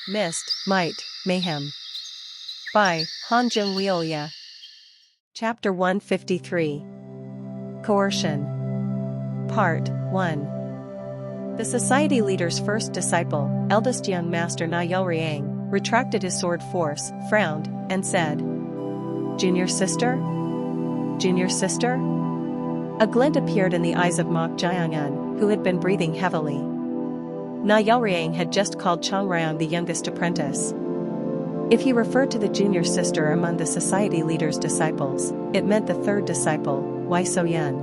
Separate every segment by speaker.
Speaker 1: Myst, Might, Mayhem. By Han Jung Leolia. Chapter 153. Coercion. Part 1. The society leader's first disciple, eldest young master Na Yelriang, retracted his sword force, frowned, and said, "Junior sister? Junior sister?" A glint appeared in the eyes of Mok Jiangan, who had been breathing heavily. Na Yelriang had just called Changrang the youngest apprentice. If he referred to the junior sister among the society leader's disciples, it meant the third disciple, Wei Soyan.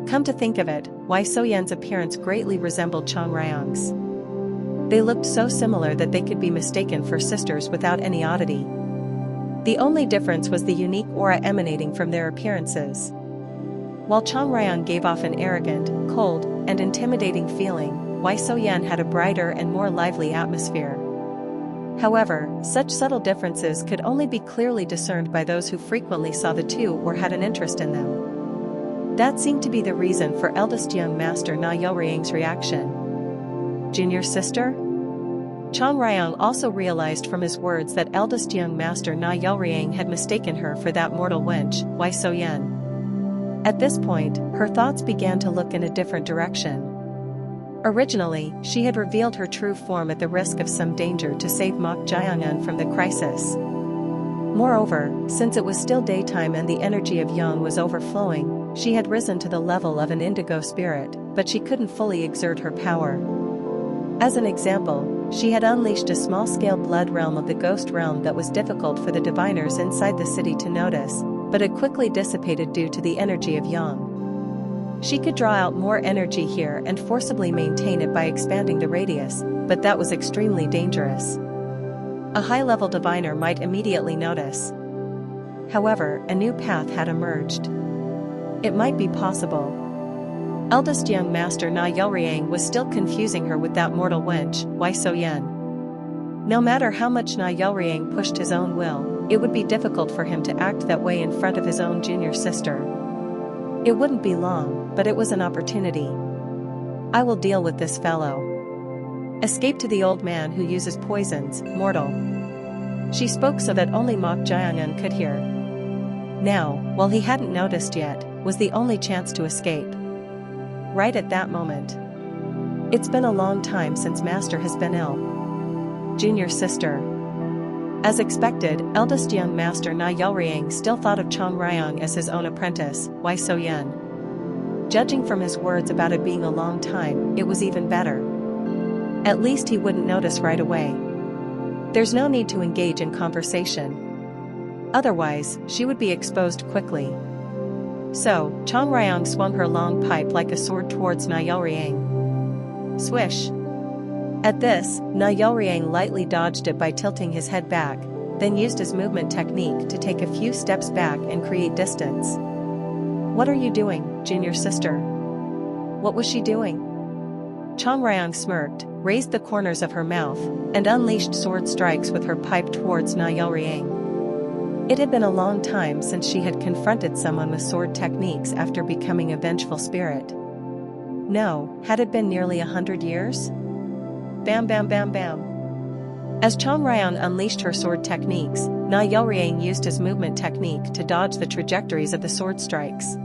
Speaker 1: Come to think of it, Wei Soyan's appearance greatly resembled Changrang's. They looked so similar that they could be mistaken for sisters without any oddity. The only difference was the unique aura emanating from their appearances. While Changrang gave off an arrogant, cold, and intimidating feeling, Wei Soyan had a brighter and more lively atmosphere. However, such subtle differences could only be clearly discerned by those who frequently saw the two or had an interest in them. That seemed to be the reason for eldest young master Na Yelriang's reaction. Junior sister? Changrang also realized from his words that eldest young master Na Yelriang had mistaken her for that mortal wench, Wei Soyan. At this point, her thoughts began to look in a different direction. Originally, she had revealed her true form at the risk of some danger to save Mok Jiangan from the crisis. Moreover, since it was still daytime and the energy of Yang was overflowing, she had risen to the level of an indigo spirit, but she couldn't fully exert her power. As an example, she had unleashed a small-scale blood realm of the ghost realm that was difficult for the diviners inside the city to notice, but it quickly dissipated due to the energy of Yang. She could draw out more energy here and forcibly maintain it by expanding the radius, but that was extremely dangerous. A high-level diviner might immediately notice. However, a new path had emerged. It might be possible. Eldest young master Na Yelriang was still confusing her with that mortal wench, Wei Soyan. No matter how much Na Yelriang pushed his own will, it would be difficult for him to act that way in front of his own junior sister. It wouldn't be long, but it was an opportunity. I will deal with this fellow. Escape to the old man who uses poisons, mortal. She spoke so that only Mok Jiangan could hear. Now, while he hadn't noticed yet, was the only chance to escape. Right at that moment. It's been a long time since Master has been ill. Junior sister. As expected, eldest young master Na Yelriang still thought of Changrang as his own apprentice, Wei Soyan. Judging from his words about it being a long time, it was even better. At least he wouldn't notice right away. There's no need to engage in conversation. Otherwise, she would be exposed quickly. So, Changrang swung her long pipe like a sword towards Na Yelriang. Swish! At this, Na Yelriang lightly dodged it by tilting his head back, then used his movement technique to take a few steps back and create distance. "What are you doing, junior sister?" What was she doing? Changrang smirked, raised the corners of her mouth, and unleashed sword strikes with her pipe towards Na Yelriang. It had been a long time since she had confronted someone with sword techniques after becoming a vengeful spirit. No, had it been nearly 100 years? Bam bam bam bam. As Changrang unleashed her sword techniques, Na Yelriang used his movement technique to dodge the trajectories of the sword strikes.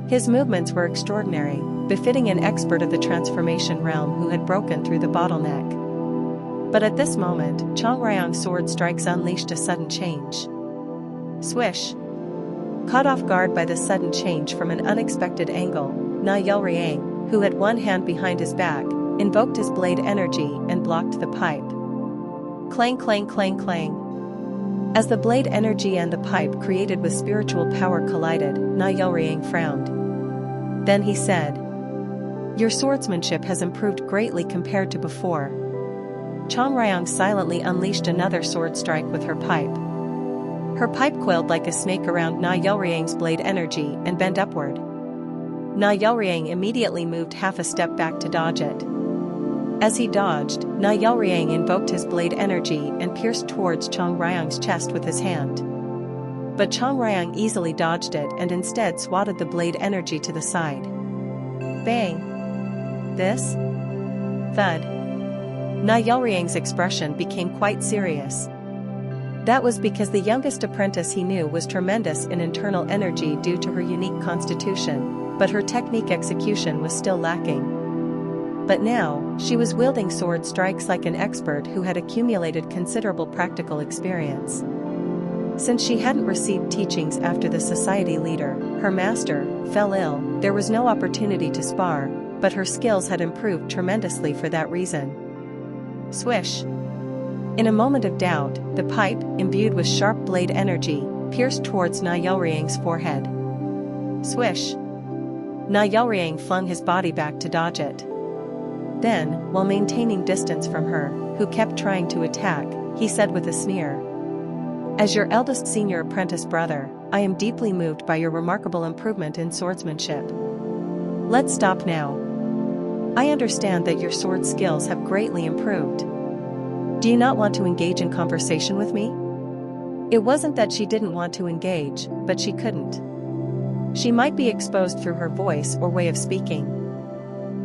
Speaker 1: His movements were extraordinary, befitting an expert of the transformation realm who had broken through the bottleneck. But at this moment, Changrang's sword strikes unleashed a sudden change. Swish! Caught off guard by the sudden change from an unexpected angle, Na Yelriang, who had one hand behind his back, invoked his blade energy and blocked the pipe. Clang clang clang clang. As the blade energy and the pipe created with spiritual power collided, Na Yelriang frowned. Then he said, "Your swordsmanship has improved greatly compared to before." Changrang silently unleashed another sword strike with her pipe. Her pipe coiled like a snake around Na Yelriang's blade energy and bent upward. Na Yelriang immediately moved half a step back to dodge it. As he dodged, Na Yelriang invoked his blade energy and pierced towards Changrang's chest with his hand. But Changrang easily dodged it and instead swatted the blade energy to the side. Bang! This? Thud. Na Yelriang's expression became quite serious. That was because the youngest apprentice he knew was tremendous in internal energy due to her unique constitution, but her technique execution was still lacking. But now, she was wielding sword strikes like an expert who had accumulated considerable practical experience. Since she hadn't received teachings after the society leader, her master, fell ill, there was no opportunity to spar, but her skills had improved tremendously for that reason. Swish! In a moment of doubt, the pipe, imbued with sharp blade energy, pierced towards Na Yelriang's forehead. Swish! Na Yelriang flung his body back to dodge it. Then, while maintaining distance from her, who kept trying to attack, he said with a sneer, "As your eldest senior apprentice brother, I am deeply moved by your remarkable improvement in swordsmanship. Let's stop now. I understand that your sword skills have greatly improved. Do you not want to engage in conversation with me?" It wasn't that she didn't want to engage, but she couldn't. She might be exposed through her voice or way of speaking.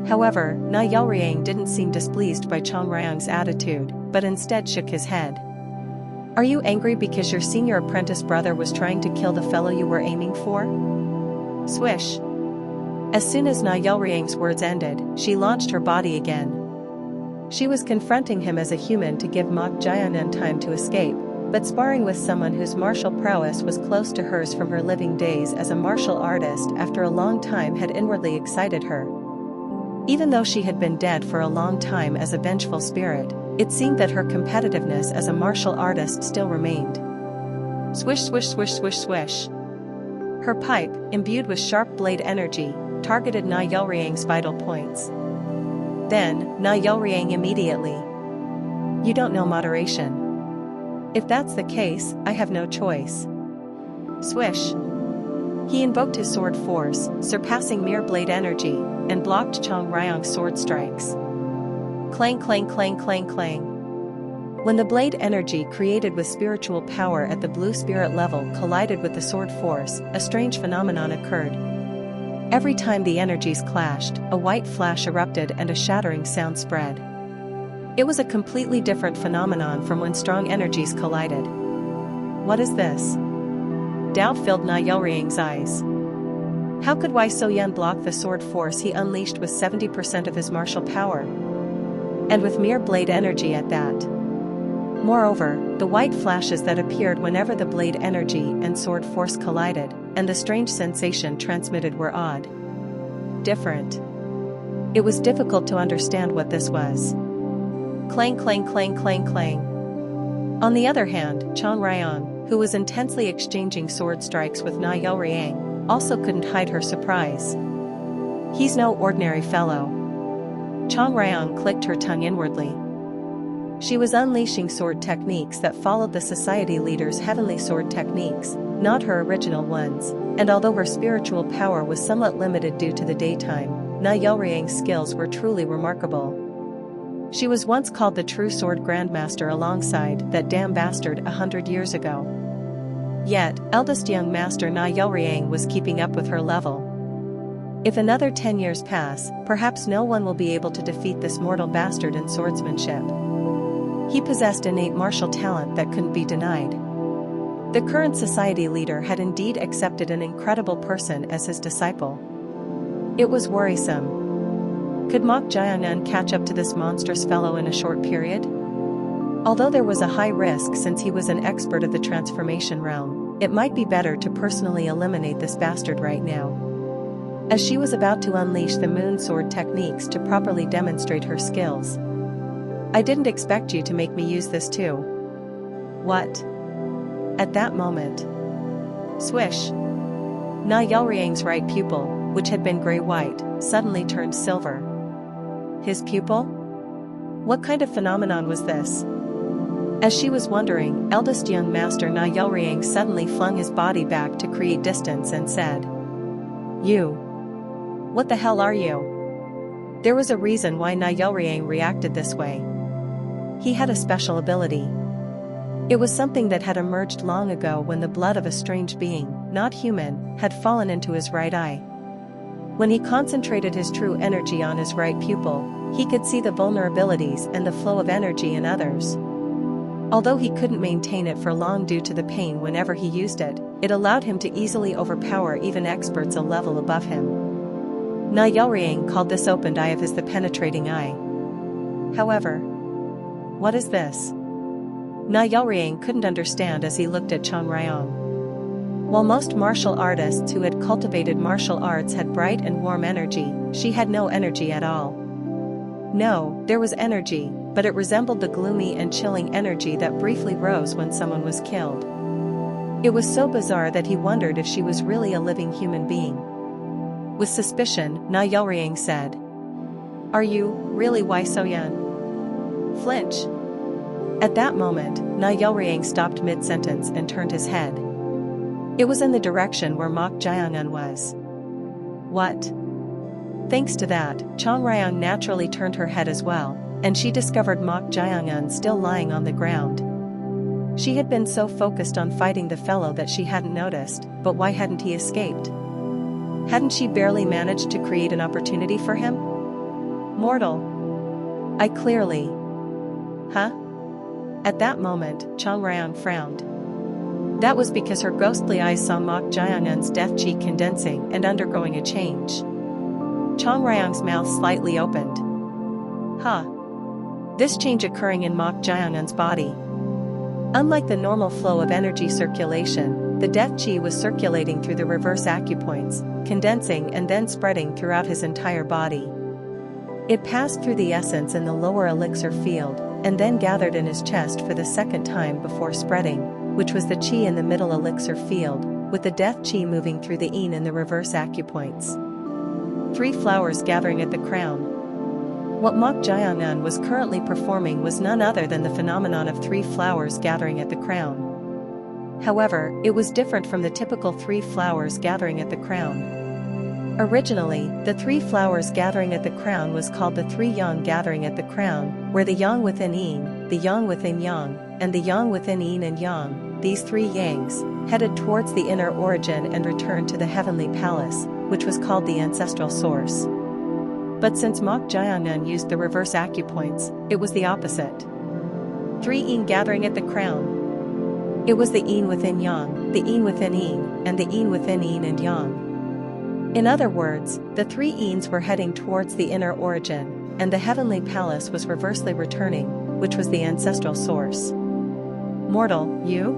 Speaker 1: However, Na Yelriang didn't seem displeased by Chang Ryang's attitude, but instead shook his head. "Are you angry because your senior apprentice brother was trying to kill the fellow you were aiming for?" Swish! As soon as Na Yelriang's words ended, she launched her body again. She was confronting him as a human to give Mok Jianan time to escape, but sparring with someone whose martial prowess was close to hers from her living days as a martial artist after a long time had inwardly excited her. Even though she had been dead for a long time as a vengeful spirit, it seemed that her competitiveness as a martial artist still remained. Swish swish swish swish swish. Her pipe, imbued with sharp blade energy, targeted Na Yelriang's vital points. Then, Na Yelriang immediately. "You don't know moderation. If that's the case, I have no choice." Swish! He invoked his sword force, surpassing mere blade energy, and blocked Chang Ryang's sword strikes. Clang clang clang clang clang. When the blade energy created with spiritual power at the blue spirit level collided with the sword force, a strange phenomenon occurred. Every time the energies clashed, a white flash erupted and a shattering sound spread. It was a completely different phenomenon from when strong energies collided. What is this? Doubt filled Na Yelriang's eyes. How could Wei Soyan block the sword force he unleashed with 70% of his martial power? And with mere blade energy at that. Moreover, the white flashes that appeared whenever the blade energy and sword force collided, and the strange sensation transmitted were odd. Different. It was difficult to understand what this was. Clang clang clang clang clang. On the other hand, Chang Ryang, who was intensely exchanging sword strikes with Na Yelriang, also couldn't hide her surprise. "He's no ordinary fellow." Chang Ryang clicked her tongue inwardly. She was unleashing sword techniques that followed the society leader's heavenly sword techniques, not her original ones, and although her spiritual power was somewhat limited due to the daytime, Na Yelriang's skills were truly remarkable. She was once called the true sword grandmaster alongside that damn bastard 100 years ago. Yet, eldest young master Na Yelriang was keeping up with her level. If another 10 years pass, perhaps no one will be able to defeat this mortal bastard in swordsmanship. He possessed innate martial talent that couldn't be denied. The current society leader had indeed accepted an incredible person as his disciple. It was worrisome. Could Mok Jianan catch up to this monstrous fellow in a short period? Although there was a high risk since he was an expert of the transformation realm, it might be better to personally eliminate this bastard right now. As she was about to unleash the moon sword techniques to properly demonstrate her skills. "I didn't expect you to make me use this too." "What?" At that moment. Swish! Na Yelriang's right pupil, which had been gray-white, suddenly turned silver. His pupil? What kind of phenomenon was this? As she was wondering, eldest young master Na Yelriang suddenly flung his body back to create distance and said, "You. What the hell are you?" There was a reason why Na Yelriang reacted this way. He had a special ability. It was something that had emerged long ago when the blood of a strange being, not human, had fallen into his right eye. When he concentrated his true energy on his right pupil, he could see the vulnerabilities and the flow of energy in others. Although he couldn't maintain it for long due to the pain whenever he used it, it allowed him to easily overpower even experts a level above him. Na Yelriang called this opened eye of his the penetrating eye. However, what is this? Na Yelriang couldn't understand as he looked at Chang Ryong. While most martial artists who had cultivated martial arts had bright and warm energy, she had no energy at all. No, there was energy, but it resembled the gloomy and chilling energy that briefly rose when someone was killed. It was so bizarre that he wondered if she was really a living human being. With suspicion, Na Yelriang said, "Are you, really Wai Soyan?" Flinch. At that moment, Na Yelriang stopped mid-sentence and turned his head. It was in the direction where Mok Jiangun was. What? Thanks to that, Chang Ryong naturally turned her head as well, and she discovered Mok Jiangun still lying on the ground. She had been so focused on fighting the fellow that she hadn't noticed, but why hadn't he escaped? Hadn't she barely managed to create an opportunity for him? Mortal. I clearly. Huh? At that moment, Chang Ryong frowned. That was because her ghostly eyes saw Mok Jiangun's death chi condensing and undergoing a change. Chang Ryong's mouth slightly opened. Huh. This change occurring in Mok Jiangun's body. Unlike the normal flow of energy circulation, the death chi was circulating through the reverse acupoints, condensing and then spreading throughout his entire body. It passed through the essence in the lower elixir field, and then gathered in his chest for the second time before spreading, which was the chi in the middle elixir field, with the death chi moving through the yin in the reverse acupoints. 3 flowers gathering at the crown. What Mok Jiangun was currently performing was none other than the phenomenon of 3 flowers gathering at the crown. However, it was different from the typical 3 flowers gathering at the crown. Originally, the 3 flowers gathering at the crown was called the 3 yang gathering at the crown, where the yang within yin, the yang within yang, and the yang within yin and yang, these 3 yangs, headed towards the inner origin and returned to the heavenly palace, which was called the ancestral source. But since Mok Jiangun used the reverse acupoints, it was the opposite. 3 yin gathering at the crown. It was the yin within yang, the yin within yin, and the yin within yin and yang. In other words, the 3 yins were heading towards the inner origin, and the heavenly palace was reversely returning, which was the ancestral source. Mortal, you?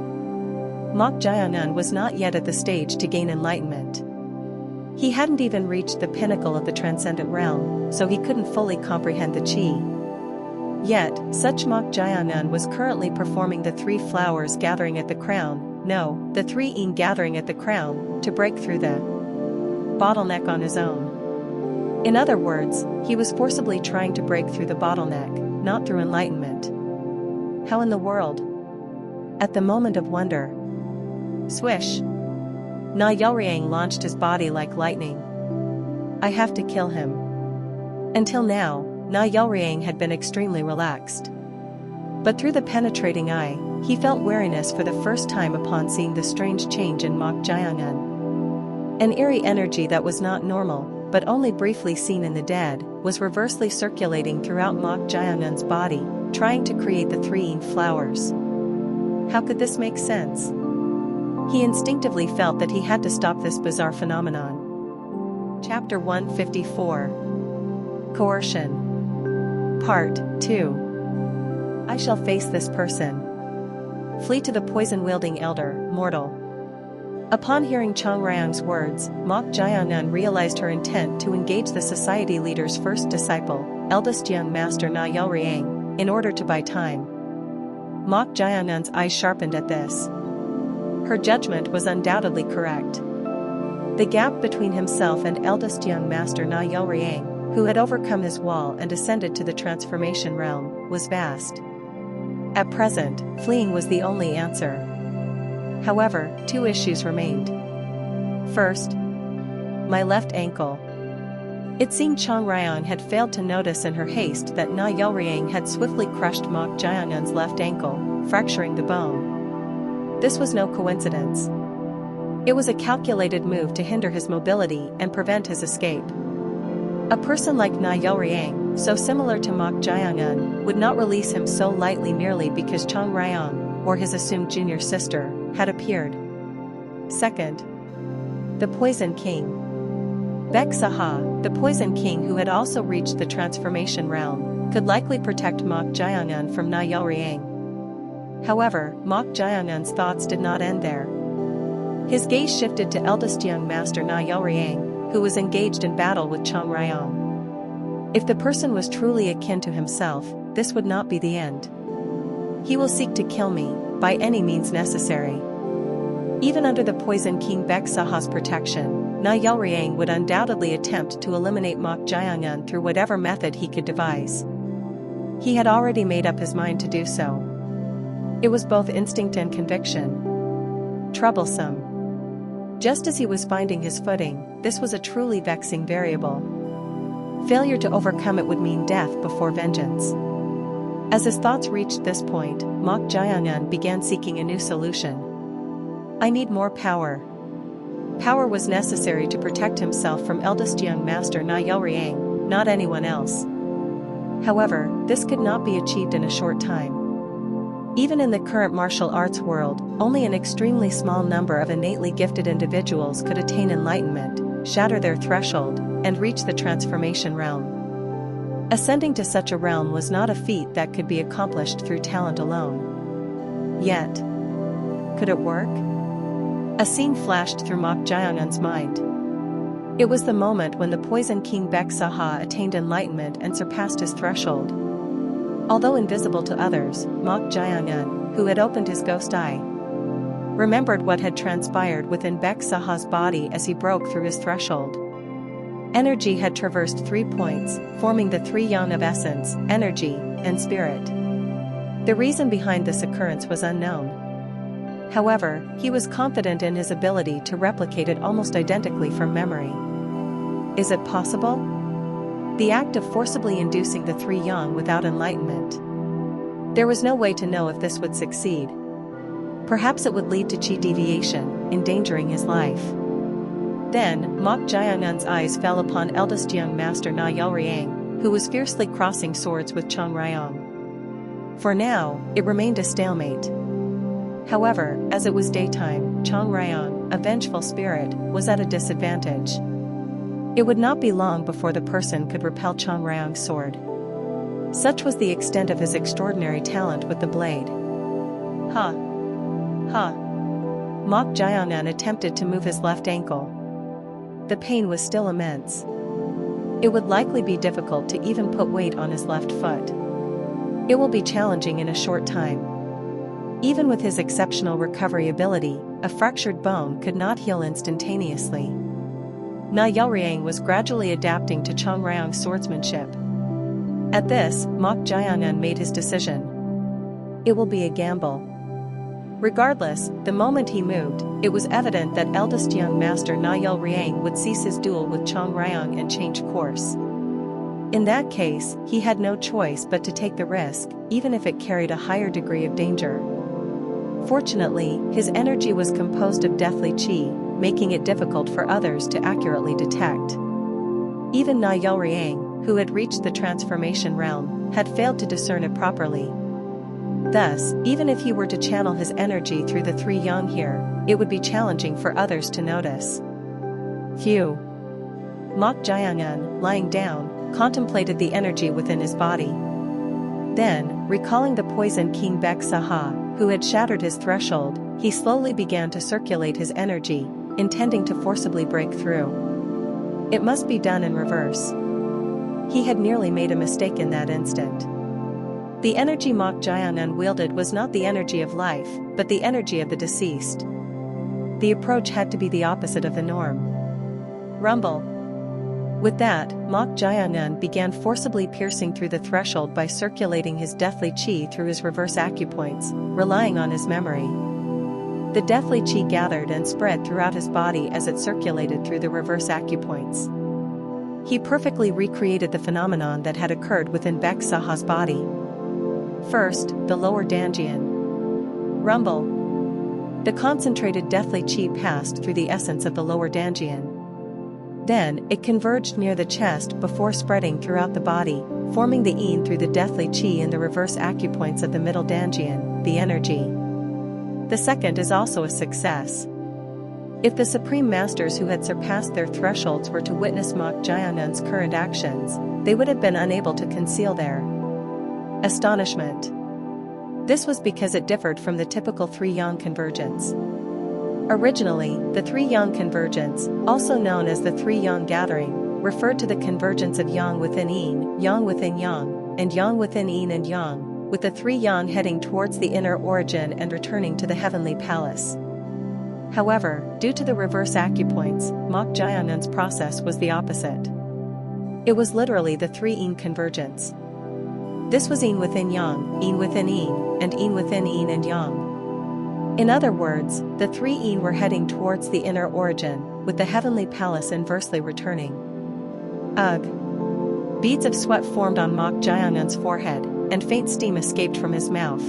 Speaker 1: Mok Jiangun was not yet at the stage to gain enlightenment. He hadn't even reached the pinnacle of the transcendent realm, so he couldn't fully comprehend the chi. Yet, such Mok Jiangun was currently performing the 3 flowers gathering at the crown, no, the 3 yin gathering at the crown, to break through the bottleneck on his own. In other words, he was forcibly trying to break through the bottleneck, not through enlightenment. How in the world? At the moment of wonder. Swish! Na Yelriang launched his body like lightning. I have to kill him. Until now, Na Yelriang had been extremely relaxed. But through the penetrating eye, he felt wariness for the first time upon seeing the strange change in Mok Jiangun. An eerie energy that was not normal, but only briefly seen in the dead, was reversely circulating throughout Mok Jiangun's body, trying to create the 3 yin flowers. How could this make sense? He instinctively felt that he had to stop this bizarre phenomenon. Chapter 154. Coercion. Part 2. I shall face this person. Flee to the poison-wielding elder, mortal. Upon hearing Chang Ryong's words, Mok Jiangun realized her intent to engage the society leader's first disciple, eldest young master Na Yelriang, in order to buy time. Mok Jiangun's eyes sharpened at this. Her judgment was undoubtedly correct. The gap between himself and eldest young master Na Yelriang, who had overcome his wall and ascended to the transformation realm, was vast. At present, fleeing was the only answer. However, 2 issues remained. First, my left ankle. It seemed Chang Ryong had failed to notice in her haste that Na Yelriang had swiftly crushed Mok Jiangun's left ankle, fracturing the bone. This was no coincidence. It was a calculated move to hinder his mobility and prevent his escape. A person like Na Yaoriang, so similar to Mok Jiangun, would not release him so lightly merely because Chang Ryong, or his assumed junior sister, had appeared. Second, the Poison King. Baek Saha, the Poison King who had also reached the transformation realm, could likely protect Mok Jiangun from Na Yaoriang. However, Mok Jiangun's thoughts did not end there. His gaze shifted to eldest young master Na Yaoriang, who was engaged in battle with Chang Ryong. If the person was truly akin to himself, this would not be the end. He will seek to kill me, by any means necessary. Even under the Poison King Baek Saha's protection, Na Yaoriang would undoubtedly attempt to eliminate Mok Jiangun through whatever method he could devise. He had already made up his mind to do so. It was both instinct and conviction. Troublesome. Just as he was finding his footing, this was a truly vexing variable. Failure to overcome it would mean death before vengeance. As his thoughts reached this point, Mok Jiangun began seeking a new solution. I need more power. Power was necessary to protect himself from eldest young master Na Yaoriang, not anyone else. However, this could not be achieved in a short time. Even in the current martial arts world, only an extremely small number of innately gifted individuals could attain enlightenment, shatter their threshold, and reach the transformation realm. Ascending to such a realm was not a feat that could be accomplished through talent alone. Yet, could it work? A scene flashed through Mok Jiangun's mind. It was the moment when the Poison King Baek Saha attained enlightenment and surpassed his threshold. Although invisible to others, Mok Jiangun, who had opened his ghost eye, remembered what had transpired within Baek Saha's body as he broke through his threshold. Energy had traversed 3 points, forming the 3 yang of essence, energy, and spirit. The reason behind this occurrence was unknown. However, he was confident in his ability to replicate it almost identically from memory. Is it possible? The act of forcibly inducing the 3 yang without enlightenment. There was no way to know if this would succeed. Perhaps it would lead to chi deviation, endangering his life. Then, Mok Jiangun's eyes fell upon eldest young master Na Yaoriang, who was fiercely crossing swords with Chang Ryong. For now, it remained a stalemate. However, as it was daytime, Chang Ryong, a vengeful spirit, was at a disadvantage. It would not be long before the person could repel Chang Ryong's sword. Such was the extent of his extraordinary talent with the blade. Ha! Ha! Mok Jiangun attempted to move his left ankle. The pain was still immense. It would likely be difficult to even put weight on his left foot. It will be challenging in a short time. Even with his exceptional recovery ability, a fractured bone could not heal instantaneously. Na Yaoriang was gradually adapting to Chang Ryong's swordsmanship. At this, Mok Jiangun made his decision. It will be a gamble. Regardless, the moment he moved, it was evident that eldest young master Na Yaoriang would cease his duel with Chang Ryong and change course. In that case, he had no choice but to take the risk, even if it carried a higher degree of danger. Fortunately, his energy was composed of deathly chi, making it difficult for others to accurately detect. Even Na Yaoriang, who had reached the transformation realm, had failed to discern it properly. Thus, even if he were to channel his energy through the 3 yang here, it would be challenging for others to notice. Phew! Mok Jiangun, lying down, contemplated the energy within his body. Then, recalling the Poison King Baek Saha, who had shattered his threshold, he slowly began to circulate his energy, intending to forcibly break through. It must be done in reverse. He had nearly made a mistake in that instant. The energy Mok Jiangun wielded was not the energy of life, but the energy of the deceased. The approach had to be the opposite of the norm. Rumble. With that, Mok Jiangun began forcibly piercing through the threshold by circulating his deathly chi through his reverse acupoints, relying on his memory. The deathly chi gathered and spread throughout his body as it circulated through the reverse acupoints. He perfectly recreated the phenomenon that had occurred within Baek Saha's body. First, the lower danjian. Rumble. The concentrated deathly chi passed through the essence of the lower danjian. Then, it converged near the chest before spreading throughout the body, forming the yin through the deathly chi in the reverse acupoints of the middle danjian, the energy. The second is also a success. If the Supreme Masters who had surpassed their thresholds were to witness Mok Jiangnun's current actions, they would have been unable to conceal their astonishment. This was because it differed from the typical three-yang convergence. Originally, the three-yang convergence, also known as the three-yang gathering, referred to the convergence of yang within yin, yang within yang, and yang within yin and yang, with the three-yang heading towards the inner origin and returning to the heavenly palace. However, due to the reverse acupoints, Mok Jiangnun's process was the opposite. It was literally the three-yin convergence. This was yin within yang, yin within yin, and yin within yin and yang. In other words, the three yin were heading towards the inner origin, with the heavenly palace inversely returning. Ugh! Beads of sweat formed on Mok Jiangnun's forehead, and faint steam escaped from his mouth.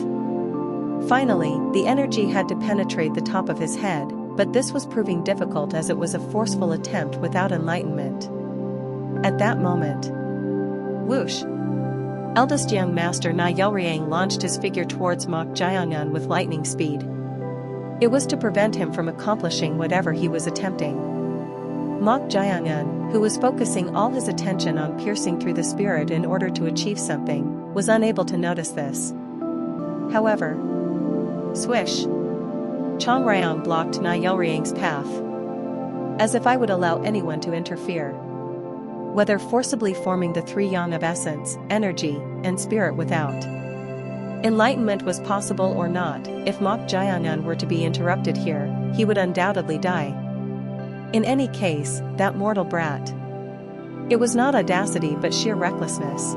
Speaker 1: Finally, the energy had to penetrate the top of his head, but this was proving difficult as it was a forceful attempt without enlightenment. At that moment, whoosh! Eldest young master Na Yelriang launched his figure towards Mok Jiangnun with lightning speed. It was to prevent him from accomplishing whatever he was attempting. Mok Jiangnun, who was focusing all his attention on piercing through the spirit in order to achieve something, was unable to notice this. However, swish! Chongrang blocked Na Yelriang's path. As if I would allow anyone to interfere. Whether forcibly forming the three yang of essence, energy, and spirit without enlightenment was possible or not, if Mok Jiangnun were to be interrupted here, he would undoubtedly die. In any case, that mortal brat. It was not audacity but sheer recklessness.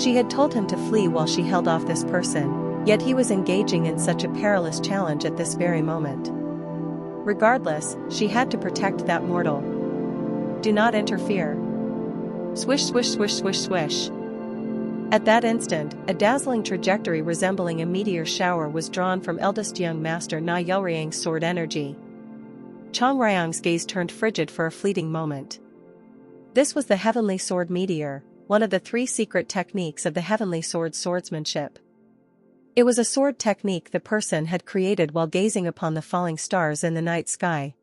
Speaker 1: She had told him to flee while she held off this person, yet he was engaging in such a perilous challenge at this very moment. Regardless, she had to protect that mortal. Do not interfere. Swish swish swish swish swish. At that instant, a dazzling trajectory resembling a meteor shower was drawn from eldest young master Na Yelriang's sword energy. Chongrang's gaze turned frigid for a fleeting moment. This was the heavenly sword meteor, one of the three secret techniques of the heavenly sword swordsmanship. It was a sword technique the person had created while gazing upon the falling stars in the night sky.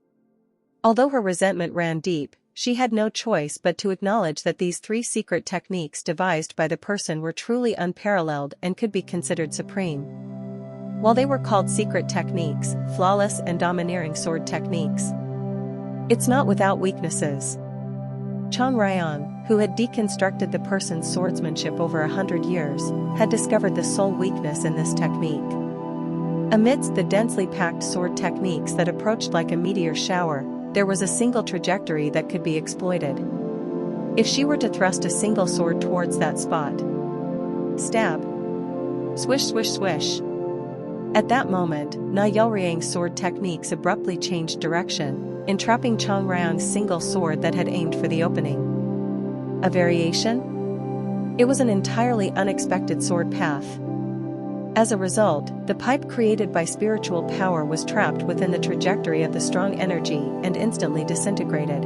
Speaker 1: Although her resentment ran deep, she had no choice but to acknowledge that these three secret techniques devised by the person were truly unparalleled and could be considered supreme. While they were called secret techniques, flawless and domineering sword techniques, it's not without weaknesses. Chongrang, who had deconstructed the person's swordsmanship over 100 years, had discovered the sole weakness in this technique. Amidst the densely packed sword techniques that approached like a meteor shower, there was a single trajectory that could be exploited. If she were to thrust a single sword towards that spot. Stab. Swish swish swish. At that moment, Na Yelriang's sword techniques abruptly changed direction, entrapping Chongrang's single sword that had aimed for the opening. A variation? It was an entirely unexpected sword path. As a result, the pipe created by spiritual power was trapped within the trajectory of the strong energy and instantly disintegrated.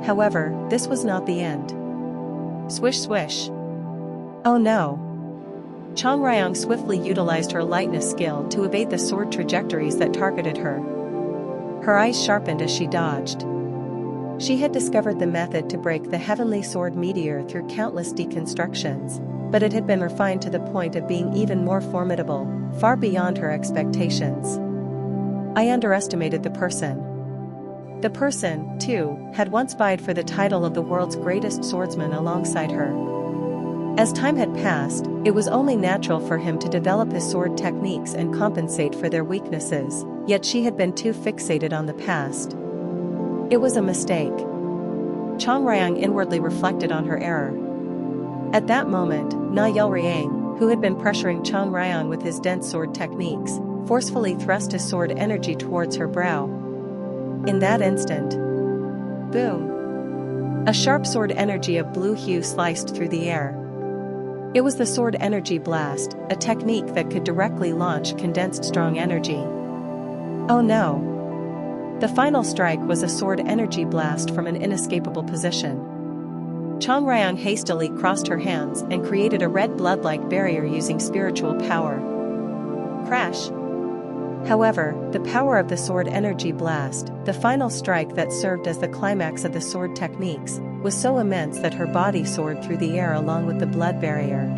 Speaker 1: However, this was not the end. Swish swish. Oh no! Chongrang swiftly utilized her lightness skill to evade the sword trajectories that targeted her. Her eyes sharpened as she dodged. She had discovered the method to break the heavenly sword meteor through countless deconstructions, but it had been refined to the point of being even more formidable, far beyond her expectations. I underestimated the person. The person, too, had once vied for the title of the world's greatest swordsman alongside her. As time had passed, it was only natural for him to develop his sword techniques and compensate for their weaknesses, yet she had been too fixated on the past. It was a mistake. Chongrang inwardly reflected on her error. At that moment, Na Yelriang, who had been pressuring Chongrang with his dense sword techniques, forcefully thrust his sword energy towards her brow. In that instant, boom! A sharp sword energy of blue hue sliced through the air. It was the sword energy blast, a technique that could directly launch condensed strong energy. Oh no! The final strike was a sword energy blast from an inescapable position. Chang Ryang hastily crossed her hands and created a red blood-like barrier using spiritual power. Crash! However, the power of the sword energy blast, the final strike that served as the climax of the sword techniques, was so immense that her body soared through the air along with the blood barrier.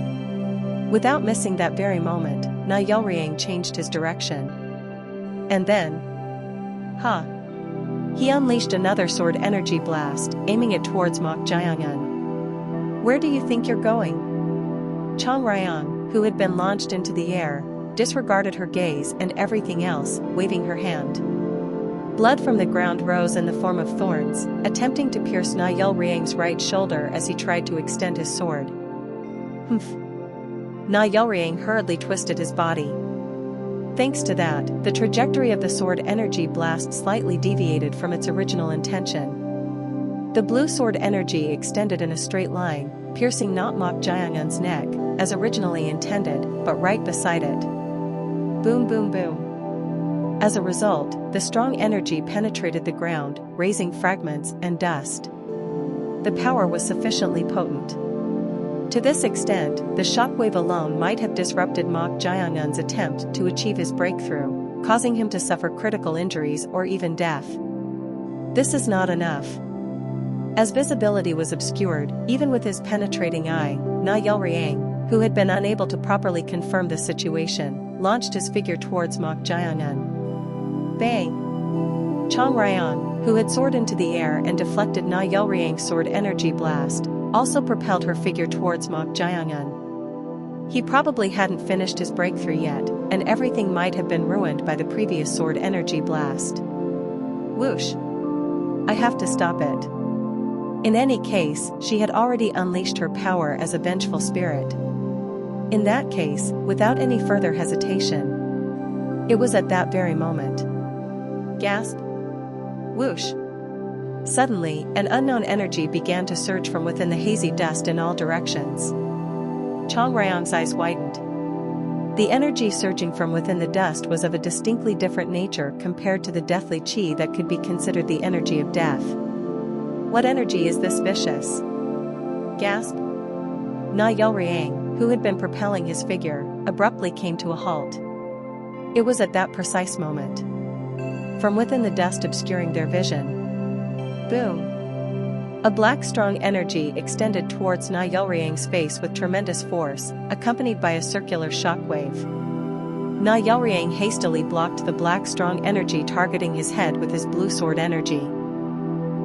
Speaker 1: Without missing that very moment, Na Yelriang changed his direction. And then... He unleashed another sword energy blast, aiming it towards Mok Jiangan. Where do you think you're going? Chang Ryang, who had been launched into the air, disregarded her gaze and everything else, waving her hand. Blood from the ground rose in the form of thorns, attempting to pierce Na Yelriang's right shoulder as he tried to extend his sword. Humph! Na Yelriang hurriedly twisted his body. Thanks to that, the trajectory of the sword energy blast slightly deviated from its original intention. The blue sword energy extended in a straight line, piercing not Mok Jiangan's neck, as originally intended, but right beside it. Boom boom boom. As a result, the strong energy penetrated the ground, raising fragments and dust. The power was sufficiently potent. To this extent, the shockwave alone might have disrupted Mok Jiangan's attempt to achieve his breakthrough, causing him to suffer critical injuries or even death. This is not enough. As visibility was obscured, even with his penetrating eye, Na Yelriang, who had been unable to properly confirm the situation, launched his figure towards Mok Jiangan. Bang! Chang Ryang, who had soared into the air and deflected Na Yelriang's sword energy blast, also propelled her figure towards Mok Jiangan. He probably hadn't finished his breakthrough yet, and everything might have been ruined by the previous sword energy blast. Whoosh! I have to stop it. In any case, she had already unleashed her power as a vengeful spirit. In that case, without any further hesitation. It was at that very moment. Gasp! Whoosh! Suddenly, an unknown energy began to surge from within the hazy dust in all directions. Chang Ryang's eyes widened. The energy surging from within the dust was of a distinctly different nature compared to the deathly qi that could be considered the energy of death. What energy is this vicious? Gasp! Na Yelriang, who had been propelling his figure, abruptly came to a halt. It was at that precise moment. From within the dust obscuring their vision, boom! A black strong energy extended towards Na Yelriang's face with tremendous force, accompanied by a circular shockwave. Na Yelriang hastily blocked the black strong energy targeting his head with his blue sword energy.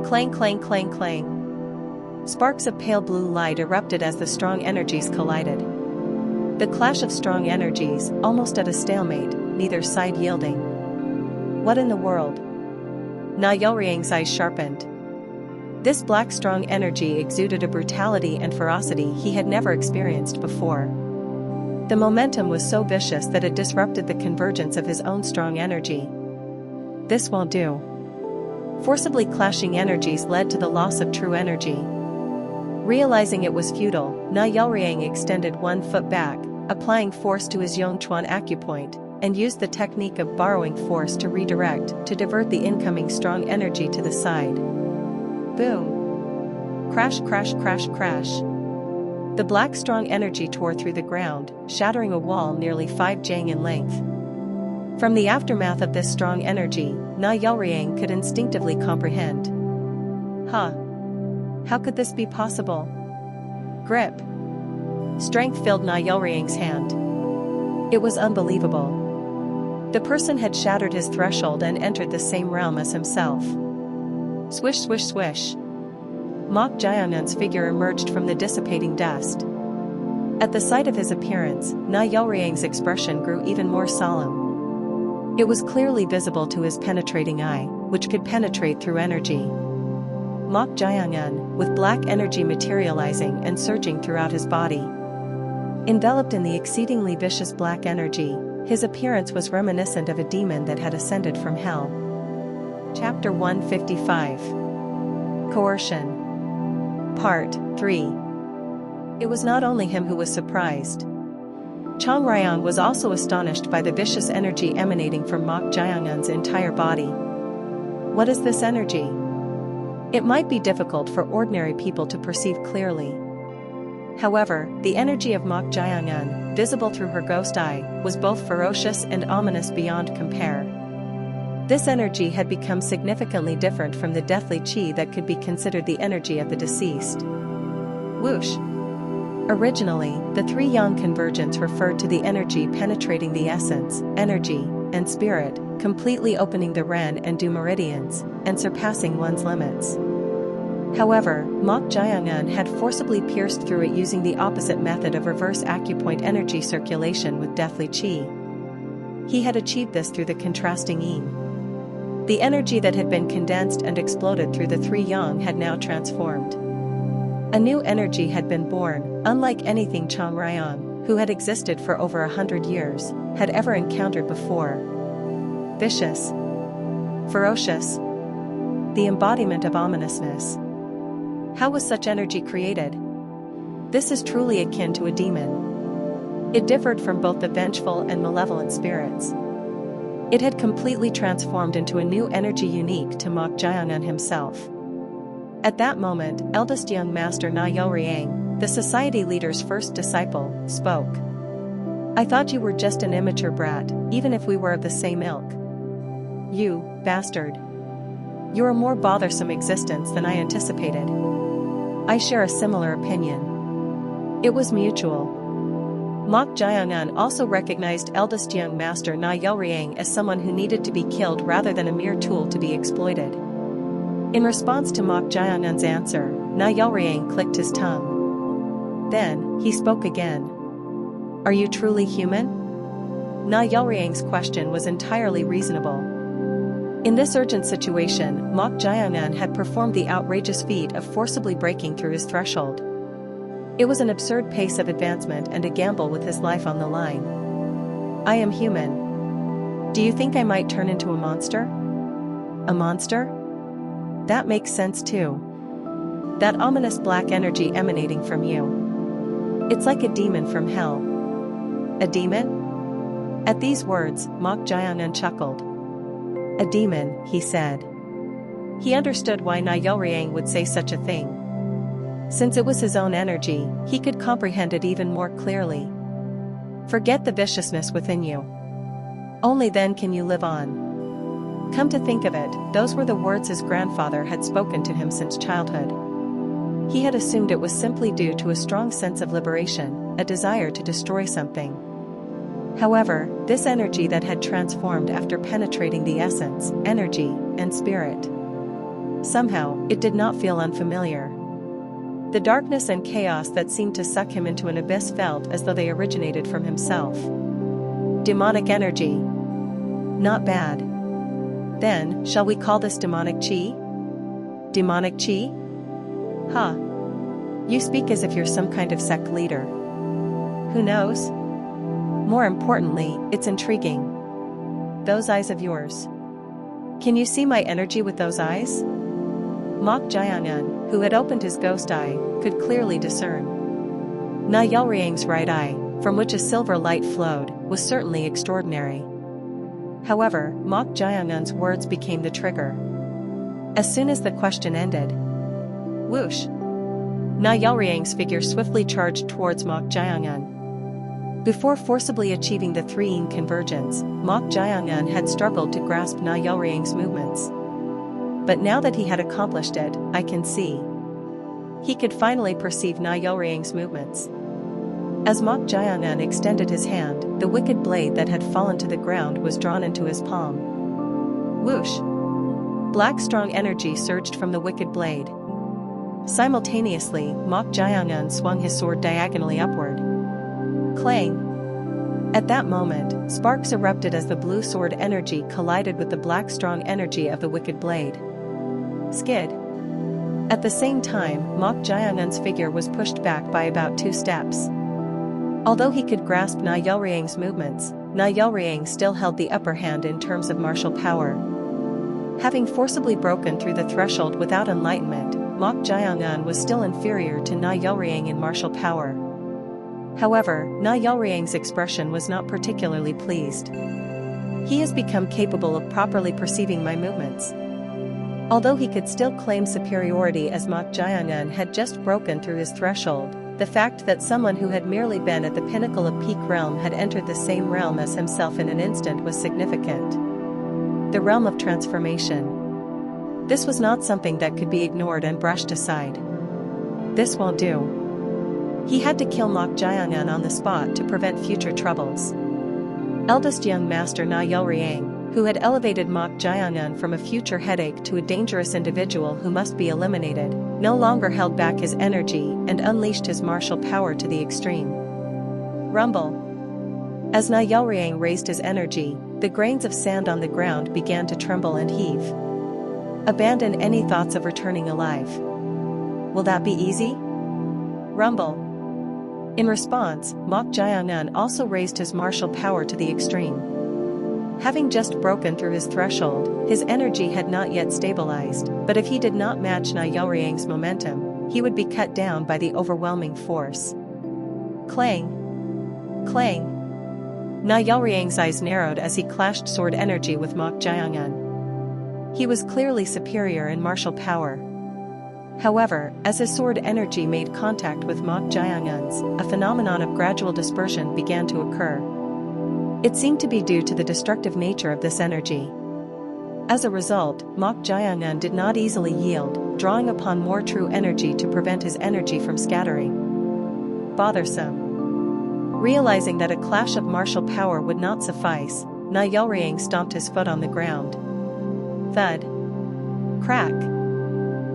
Speaker 1: Clang clang clang clang. Sparks of pale blue light erupted as the strong energies collided. The clash of strong energies, almost at a stalemate, neither side yielding. What in the world? Na Yelriang's eyes sharpened. This black strong energy exuded a brutality and ferocity he had never experienced before. The momentum was so vicious that it disrupted the convergence of his own strong energy. This won't do. Forcibly clashing energies led to the loss of true energy. Realizing it was futile, Na Yelriang extended one foot back, applying force to his Yongchuan acupoint, and used the technique of borrowing force to redirect, to divert the incoming strong energy to the side. Boom! Crash crash crash crash. The black strong energy tore through the ground, shattering a wall nearly 5 jang in length. From the aftermath of this strong energy, Na Yelriang could instinctively comprehend. How could this be possible? Grip. Strength filled Na Yelriang's hand. It was unbelievable. The person had shattered his threshold and entered the same realm as himself. Swish swish swish. Mok Jiangan's figure emerged from the dissipating dust. At the sight of his appearance, Na Yelriang's expression grew even more solemn. It was clearly visible to his penetrating eye, which could penetrate through energy. Mok Jiangan, with black energy materializing and surging throughout his body. Enveloped in the exceedingly vicious black energy, his appearance was reminiscent of a demon that had ascended from hell. Chapter 155. Coercion. Part 3. It was not only him who was surprised. Chang Ryan was also astonished by the vicious energy emanating from Mok Jiangun's entire body. What is this energy? It might be difficult for ordinary people to perceive clearly. However, the energy of Mok Jiangun, visible through her ghost eye, was both ferocious and ominous beyond compare. This energy had become significantly different from the deathly qi that could be considered the energy of the deceased. Whoosh! Originally, the three yang convergence referred to the energy penetrating the essence, energy, and spirit, completely opening the Ren and Du meridians, and surpassing one's limits. However, Mok Jiangun had forcibly pierced through it using the opposite method of reverse acupoint energy circulation with deathly qi. He had achieved this through the contrasting yin. The energy that had been condensed and exploded through the three yang had now transformed. A new energy had been born, unlike anything Chang Ryan, who had existed for over 100 years, had ever encountered before. Vicious. Ferocious. The embodiment of ominousness. How was such energy created? This is truly akin to a demon. It differed from both the vengeful and malevolent spirits. It had completely transformed into a new energy unique to Mok Jiangun himself. At that moment, eldest young master Na Yaoriang, the society leader's first disciple, spoke. I thought you were just an immature brat, even if we were of the same ilk. You, bastard. You're a more bothersome existence than I anticipated. I share a similar opinion. It was mutual. Mok Jiangun also recognized eldest young master Na Yaoriang as someone who needed to be killed rather than a mere tool to be exploited. In response to Mok Jiangun's answer, Na Yaoriang clicked his tongue. Then, he spoke again. Are you truly human? Na Yaoriang's question was entirely reasonable. In this urgent situation, Mok Jiangun had performed the outrageous feat of forcibly breaking through his threshold. It was an absurd pace of advancement and a gamble with his life on the line. I am human. Do you think I might turn into a monster? A monster? That makes sense too. That ominous black energy emanating from you. It's like a demon from hell. A demon? At these words, Mok Jiangun chuckled. A demon, he said. He understood why Na Yaoriang would say such a thing. Since it was his own energy, he could comprehend it even more clearly. Forget the viciousness within you. Only then can you live on. Come to think of it, those were the words his grandfather had spoken to him since childhood. He had assumed it was simply due to a strong sense of liberation, a desire to destroy something. However, this energy that had transformed after penetrating the essence, energy, and spirit. Somehow, it did not feel unfamiliar. The darkness and chaos that seemed to suck him into an abyss felt as though they originated from himself. Demonic energy. Not bad. Then, shall we call this demonic qi? Demonic qi? Huh. You speak as if you're some kind of sect leader. Who knows? More importantly, it's intriguing. Those eyes of yours. Can you see my energy with those eyes? Mok Jiangun, who had opened his ghost eye, could clearly discern. Na Yaoriang's right eye, from which a silver light flowed, was certainly extraordinary. However, Mok Jiangun's words became the trigger. As soon as the question ended. Whoosh! Na Yaoriang's figure swiftly charged towards Mok Jiangun. Before forcibly achieving the three-yin convergence, Mok Jiangun had struggled to grasp Na Yaoriang's movements. But now that he had accomplished it, I can see. He could finally perceive Na Yaoriang's movements. As Mok Jiangun extended his hand, the wicked blade that had fallen to the ground was drawn into his palm. Whoosh! Black strong energy surged from the wicked blade. Simultaneously, Mok Jiangun swung his sword diagonally upward. Clang! At that moment, sparks erupted as the blue sword energy collided with the black strong energy of the wicked blade. Skid. At the same time, Mok Jiangun's figure was pushed back by about 2 steps. Although he could grasp Na Yaoriang's movements, Na Yaoriang still held the upper hand in terms of martial power. Having forcibly broken through the threshold without enlightenment, Mok Jiangun was still inferior to Na Yaoriang in martial power. However, Na Yalriang's expression was not particularly pleased. He has become capable of properly perceiving my movements. Although he could still claim superiority as Mok Jiangan had just broken through his threshold, the fact that someone who had merely been at the pinnacle of peak realm had entered the same realm as himself in an instant was significant. The realm of transformation. This was not something that could be ignored and brushed aside. This won't do. He had to kill Mok Jiangan on the spot to prevent future troubles. Eldest young master Na Yalriang, who had elevated Mok Jiangan from a future headache to a dangerous individual who must be eliminated, no longer held back his energy and unleashed his martial power to the extreme. Rumble. As Na Yalriang raised his energy, the grains of sand on the ground began to tremble and heave. Abandon any thoughts of returning alive. Will that be easy? Rumble. In response, Mok Jiangan also raised his martial power to the extreme. Having just broken through his threshold, his energy had not yet stabilized, but if he did not match Na Yalriang's momentum, he would be cut down by the overwhelming force. Clang! Clang! Na Yalriang's eyes narrowed as he clashed sword energy with Mok Jiangan. He was clearly superior in martial power. However, as his sword energy made contact with Mok Jiangan's, a phenomenon of gradual dispersion began to occur. It seemed to be due to the destructive nature of this energy. As a result, Mok Jiangan did not easily yield, drawing upon more true energy to prevent his energy from scattering. Bothersome. Realizing that a clash of martial power would not suffice, Na Yalriang stomped his foot on the ground. Thud. Crack.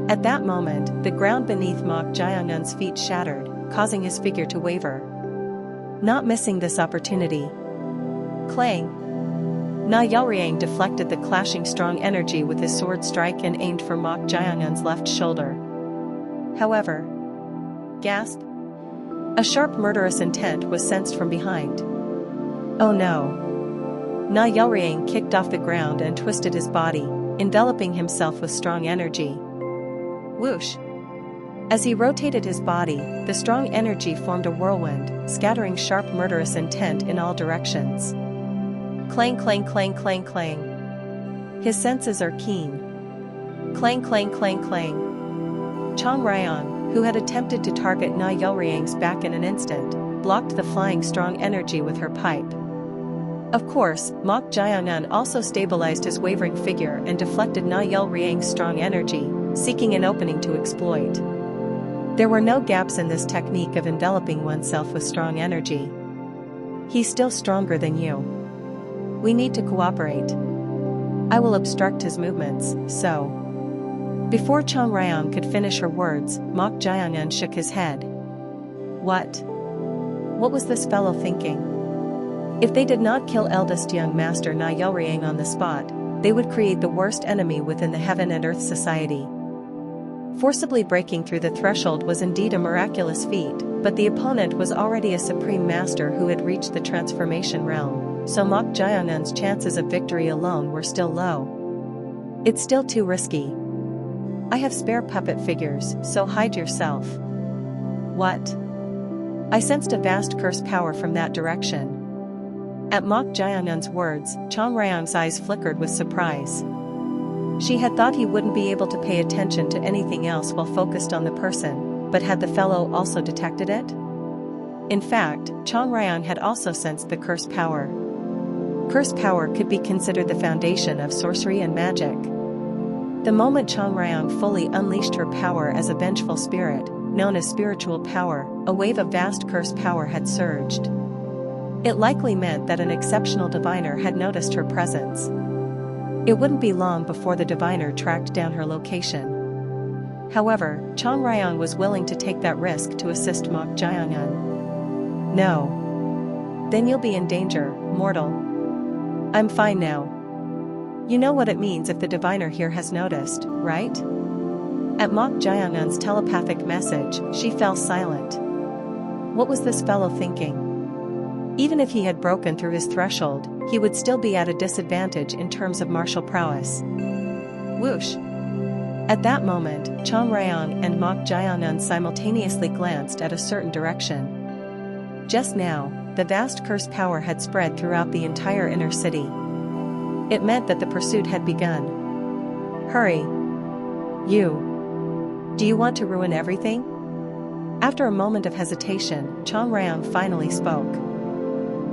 Speaker 1: At that moment, the ground beneath Mok Jiangan's feet shattered, causing his figure to waver. Not missing this opportunity. Clang! Na Yalriang deflected the clashing strong energy with his sword strike and aimed for Mok Jiangan's left shoulder. However, gasp! A sharp murderous intent was sensed from behind. Oh no! Na Yalriang kicked off the ground and twisted his body, enveloping himself with strong energy. Whoosh! As he rotated his body, the strong energy formed a whirlwind, scattering sharp murderous intent in all directions. Clang clang clang clang clang. His senses are keen. Clang clang clang clang. Chong Ryan, who had attempted to target Na Yalriang's back in an instant, blocked the flying strong energy with her pipe. Of course, Mok Jiangan also stabilized his wavering figure and deflected Na Yalriang's strong energy, seeking an opening to exploit. There were no gaps in this technique of enveloping oneself with strong energy. He's still stronger than you. We need to cooperate. I will obstruct his movements, so. Before Chong Ryan could finish her words, Mok Jiangan shook his head. What? What was this fellow thinking? If they did not kill eldest young master Na Yalriang on the spot, they would create the worst enemy within the Heaven and Earth Society. Forcibly breaking through the threshold was indeed a miraculous feat, but the opponent was already a supreme master who had reached the transformation realm, so Mok Jiangan's chances of victory alone were still low. It's still too risky. I have spare puppet figures, so hide yourself. What? I sensed a vast curse power from that direction. At Mok Jiangan's words, Chong Ryan's eyes flickered with surprise. She had thought he wouldn't be able to pay attention to anything else while focused on the person, but had the fellow also detected it? In fact, Chong Ryan had also sensed the curse power. Curse power could be considered the foundation of sorcery and magic. The moment Chong Ryan fully unleashed her power as a vengeful spirit, known as spiritual power, a wave of vast curse power had surged. It likely meant that an exceptional diviner had noticed her presence. It wouldn't be long before the diviner tracked down her location. However, Chong Ryan was willing to take that risk to assist Mok Jiangan. No. Then you'll be in danger, mortal. I'm fine now. You know what it means if the diviner here has noticed, right? At Mok Jiangan's telepathic message, she fell silent. What was this fellow thinking? Even if he had broken through his threshold, he would still be at a disadvantage in terms of martial prowess. Whoosh! At that moment, Chong Ryan and Mok Jiangan simultaneously glanced at a certain direction. Just now, the vast curse power had spread throughout the entire inner city. It meant that the pursuit had begun. Hurry. Do you want to ruin everything? After a moment of hesitation, Chang Rayang finally spoke.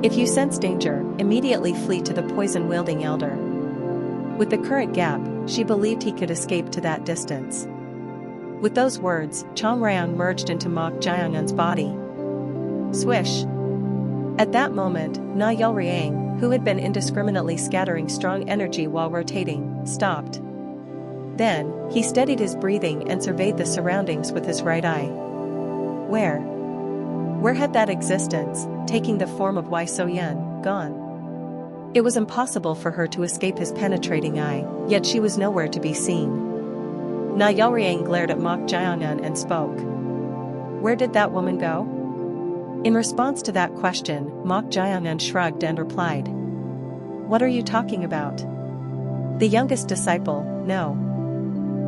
Speaker 1: If you sense danger, immediately flee to the poison-wielding elder. With the current gap, she believed he could escape to that distance. With those words, Chang Rayang merged into Mok Jiangan's body. Swish! At that moment, Na Yelriang, who had been indiscriminately scattering strong energy while rotating, stopped. Then, he steadied his breathing and surveyed the surroundings with his right eye. Where had that existence, taking the form of Wai So-yen, gone? It was impossible for her to escape his penetrating eye, yet she was nowhere to be seen. Na Yelriang glared at Mok Jiangan and spoke. Where did that woman go? In response to that question, Mok Jiangan shrugged and replied. What are you talking about? The youngest disciple, no.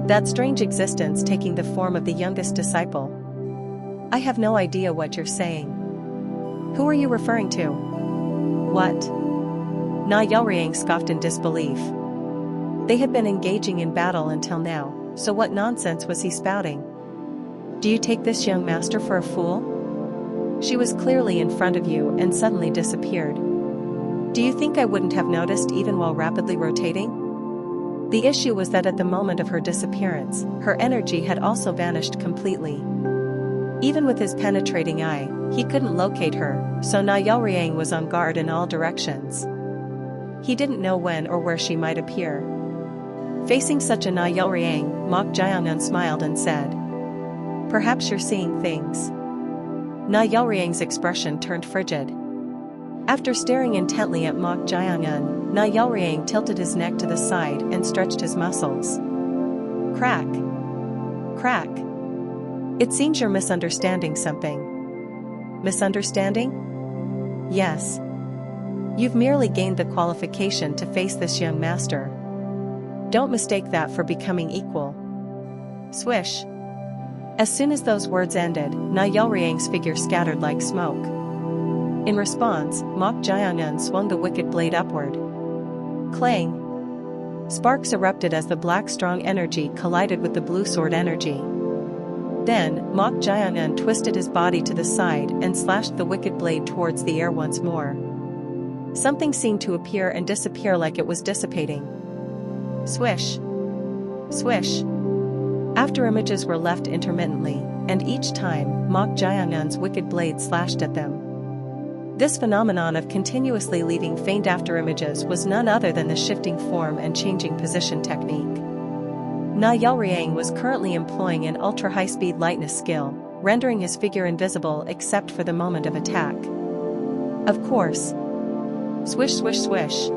Speaker 1: That strange existence taking the form of the youngest disciple. I have no idea what you're saying. Who are you referring to? What? Na Yelriang scoffed in disbelief. They had been engaging in battle until now, so what nonsense was he spouting? Do you take this young master for a fool? She was clearly in front of you and suddenly disappeared. Do you think I wouldn't have noticed even while rapidly rotating? The issue was that at the moment of her disappearance, her energy had also vanished completely. Even with his penetrating eye, he couldn't locate her, so Na Yelriang was on guard in all directions. He didn't know when or where she might appear. Facing such a Na Yelriang, Mok Jiangan smiled and said, Perhaps you're seeing things. Na Yelriang's expression turned frigid. After staring intently at Mok Jiangan, Na Yelriang tilted his neck to the side and stretched his muscles. Crack. Crack. It seems you're misunderstanding something. Misunderstanding? Yes. You've merely gained the qualification to face this young master. Don't mistake that for becoming equal. Swish. As soon as those words ended, Na Yelriang's figure scattered like smoke. In response, Mok Jiangan swung the wicked blade upward. Clang! Sparks erupted as the black strong energy collided with the blue sword energy. Then, Mok Jiangan twisted his body to the side and slashed the wicked blade towards the air once more. Something seemed to appear and disappear like it was dissipating. Swish! Swish! After images were left intermittently, and each time, Mok Jiangan's wicked blade slashed at them. This phenomenon of continuously leaving faint afterimages was none other than the shifting form and changing position technique. Na Yelriang was currently employing an ultra-high-speed lightness skill, rendering his figure invisible except for the moment of attack. Of course. Swish swish swish.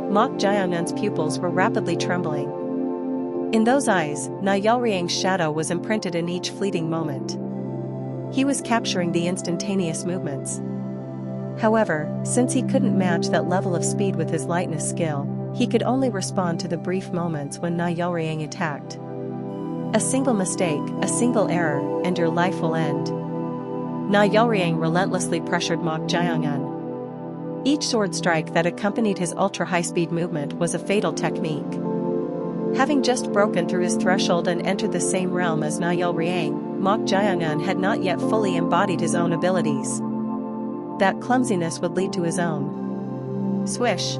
Speaker 1: Mok Jiangan's pupils were rapidly trembling. In those eyes, Na Yelriang's shadow was imprinted in each fleeting moment. He was capturing the instantaneous movements. However, since he couldn't match that level of speed with his lightness skill, he could only respond to the brief moments when Na Yelriang attacked. A single mistake, a single error, and your life will end. Na Yelriang relentlessly pressured Mok Jiangan. Each sword strike that accompanied his ultra-high-speed movement was a fatal technique. Having just broken through his threshold and entered the same realm as Na Yelriang, Mok Jiangan had not yet fully embodied his own abilities. That clumsiness would lead to his own. Swish.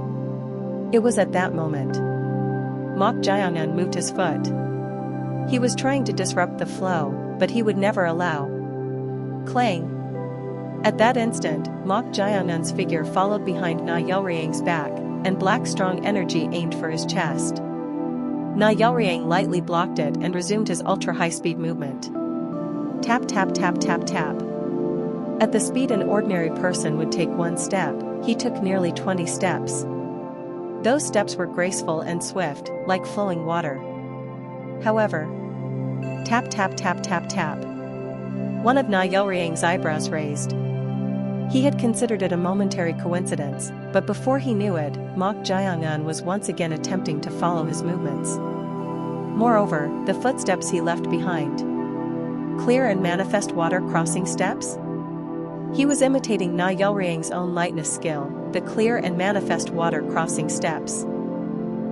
Speaker 1: It was at that moment. Mok Jiangan moved his foot. He was trying to disrupt the flow, but he would never allow. Clang. At that instant, Mok Jiangan's figure followed behind Na Yelriang's back, and black strong energy aimed for his chest. Na Yelriang lightly blocked it and resumed his ultra-high-speed movement. Tap tap tap tap tap. At the speed an ordinary person would take one step, he took nearly 20 steps. Those steps were graceful and swift, like flowing water. However, tap tap tap tap tap. One of Na Yelriang's eyebrows raised. He had considered it a momentary coincidence, but before he knew it, Mok Jiangan was once again attempting to follow his movements. Moreover, the footsteps he left behind. Clear and manifest water crossing steps? He was imitating Na Yelriang's own lightness skill, the clear and manifest water crossing steps.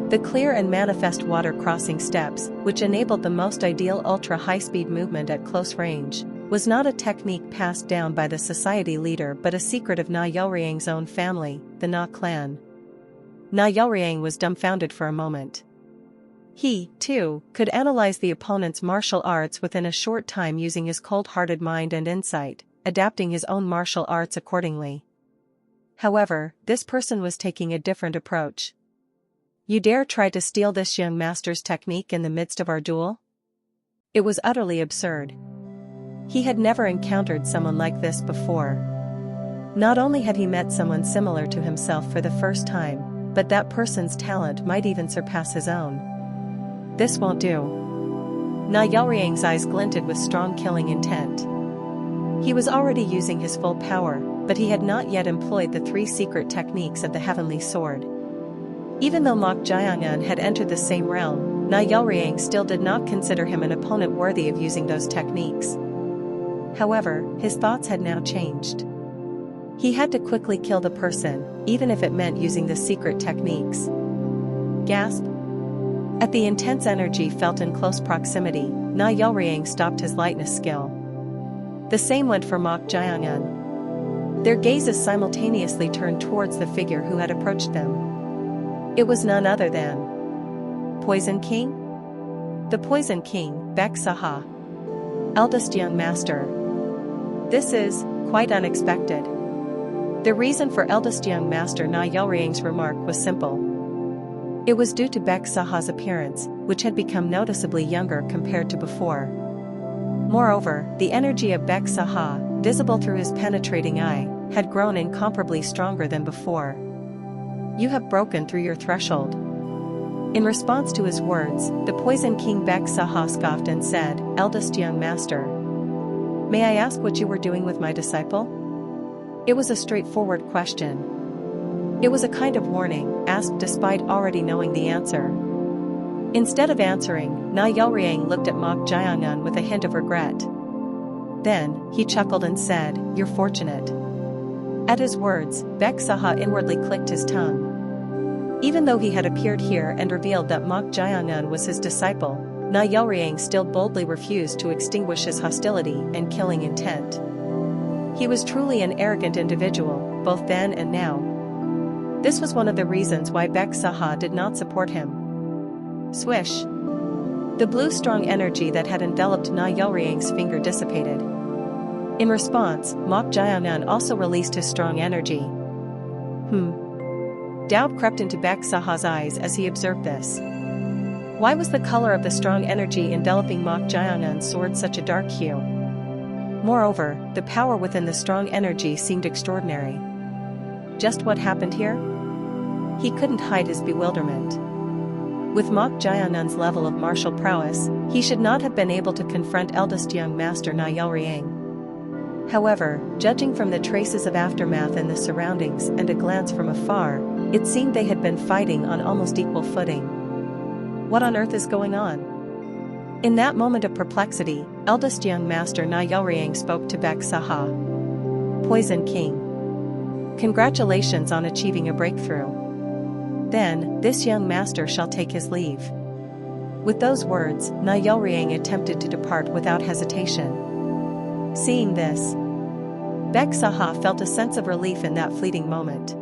Speaker 1: The clear and manifest water crossing steps, which enabled the most ideal ultra-high-speed movement at close range, was not a technique passed down by the society leader but a secret of Na Yelriang's own family, the Na clan. Na Yelriang was dumbfounded for a moment. He, too, could analyze the opponent's martial arts within a short time using his cold-hearted mind and insight, adapting his own martial arts accordingly. However, this person was taking a different approach. "You dare try to steal this young master's technique in the midst of our duel?" It was utterly absurd. He had never encountered someone like this before. Not only had he met someone similar to himself for the first time, but that person's talent might even surpass his own. This won't do. Na Yelriang's eyes glinted with strong killing intent. He was already using his full power, but he had not yet employed the 3 secret techniques of the Heavenly Sword. Even though Mok Jiangan had entered the same realm, Na Yelriang still did not consider him an opponent worthy of using those techniques. However, his thoughts had now changed. He had to quickly kill the person, even if it meant using the secret techniques. Gasp! At the intense energy felt in close proximity, Na Yelriang stopped his lightness skill. The same went for Mok Jiangan. Their gazes simultaneously turned towards the figure who had approached them. It was none other than Poison King? The Poison King, Bek Saha. Eldest young master. This is quite unexpected. The reason for eldest young master Na Yelriang's remark was simple. It was due to Bek Saha's appearance, which had become noticeably younger compared to before. Moreover, the energy of Bek Saha, visible through his penetrating eye, had grown incomparably stronger than before. "You have broken through your threshold." In response to his words, the Poison King Bek Saha scoffed and said, "Eldest young master, may I ask what you were doing with my disciple?" It was a straightforward question. It was a kind of warning, asked despite already knowing the answer. Instead of answering, Na Yelriang looked at Mok Jiangan with a hint of regret. Then, he chuckled and said, "You're fortunate." At his words, Bek Saha inwardly clicked his tongue. Even though he had appeared here and revealed that Mok Jiangan was his disciple, Na Yelriang still boldly refused to extinguish his hostility and killing intent. He was truly an arrogant individual, both then and now. This was one of the reasons why Bek Saha did not support him. Swish! The blue strong energy that had enveloped Na Yelriang's finger dissipated. In response, Mok Jiangan also released his strong energy. Doubt crept into Bek Saha's eyes as he observed this. Why was the color of the strong energy enveloping Mok Jiangan's sword such a dark hue? Moreover, the power within the strong energy seemed extraordinary. Just what happened here? He couldn't hide his bewilderment. With Mok Jiangan's level of martial prowess, he should not have been able to confront eldest young master Na Yelriang. However, judging from the traces of aftermath in the surroundings and a glance from afar, it seemed they had been fighting on almost equal footing. What on earth is going on? In that moment of perplexity, eldest young master Na Yelriang spoke to Bek Saha. "Poison King. Congratulations on achieving a breakthrough. Then, this young master shall take his leave." With those words, Na Yelriang attempted to depart without hesitation. Seeing this, Bek Saha felt a sense of relief in that fleeting moment.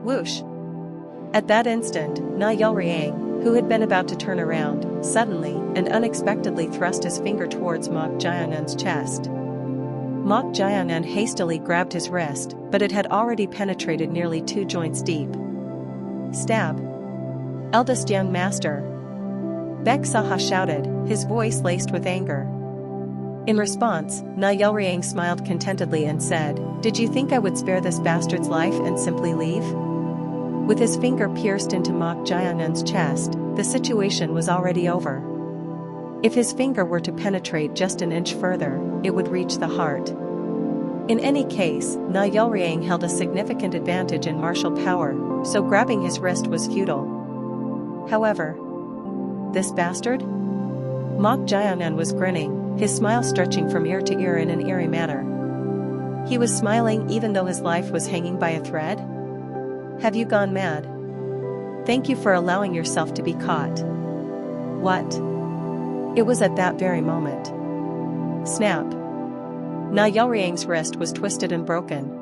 Speaker 1: Whoosh! At that instant, Na Yelriang, who had been about to turn around, suddenly and unexpectedly thrust his finger towards Mok Jiangan's chest. Mok Jiangan hastily grabbed his wrist, but it had already penetrated nearly 2 joints deep. Stab! Eldest young master! Bek Saha shouted, his voice laced with anger. In response, Na Yelriang smiled contentedly and said, "Did you think I would spare this bastard's life and simply leave?" With his finger pierced into Mok Jiangan's chest, the situation was already over. If his finger were to penetrate just an inch further, it would reach the heart. In any case, Na Yelriang held a significant advantage in martial power, so grabbing his wrist was futile. However, this bastard? Mok Jiangan was grinning, his smile stretching from ear to ear in an eerie manner. He was smiling even though his life was hanging by a thread. Have you gone mad? Thank you for allowing yourself to be caught. What? It was at that very moment. Snap. Na Yelriang's wrist was twisted and broken.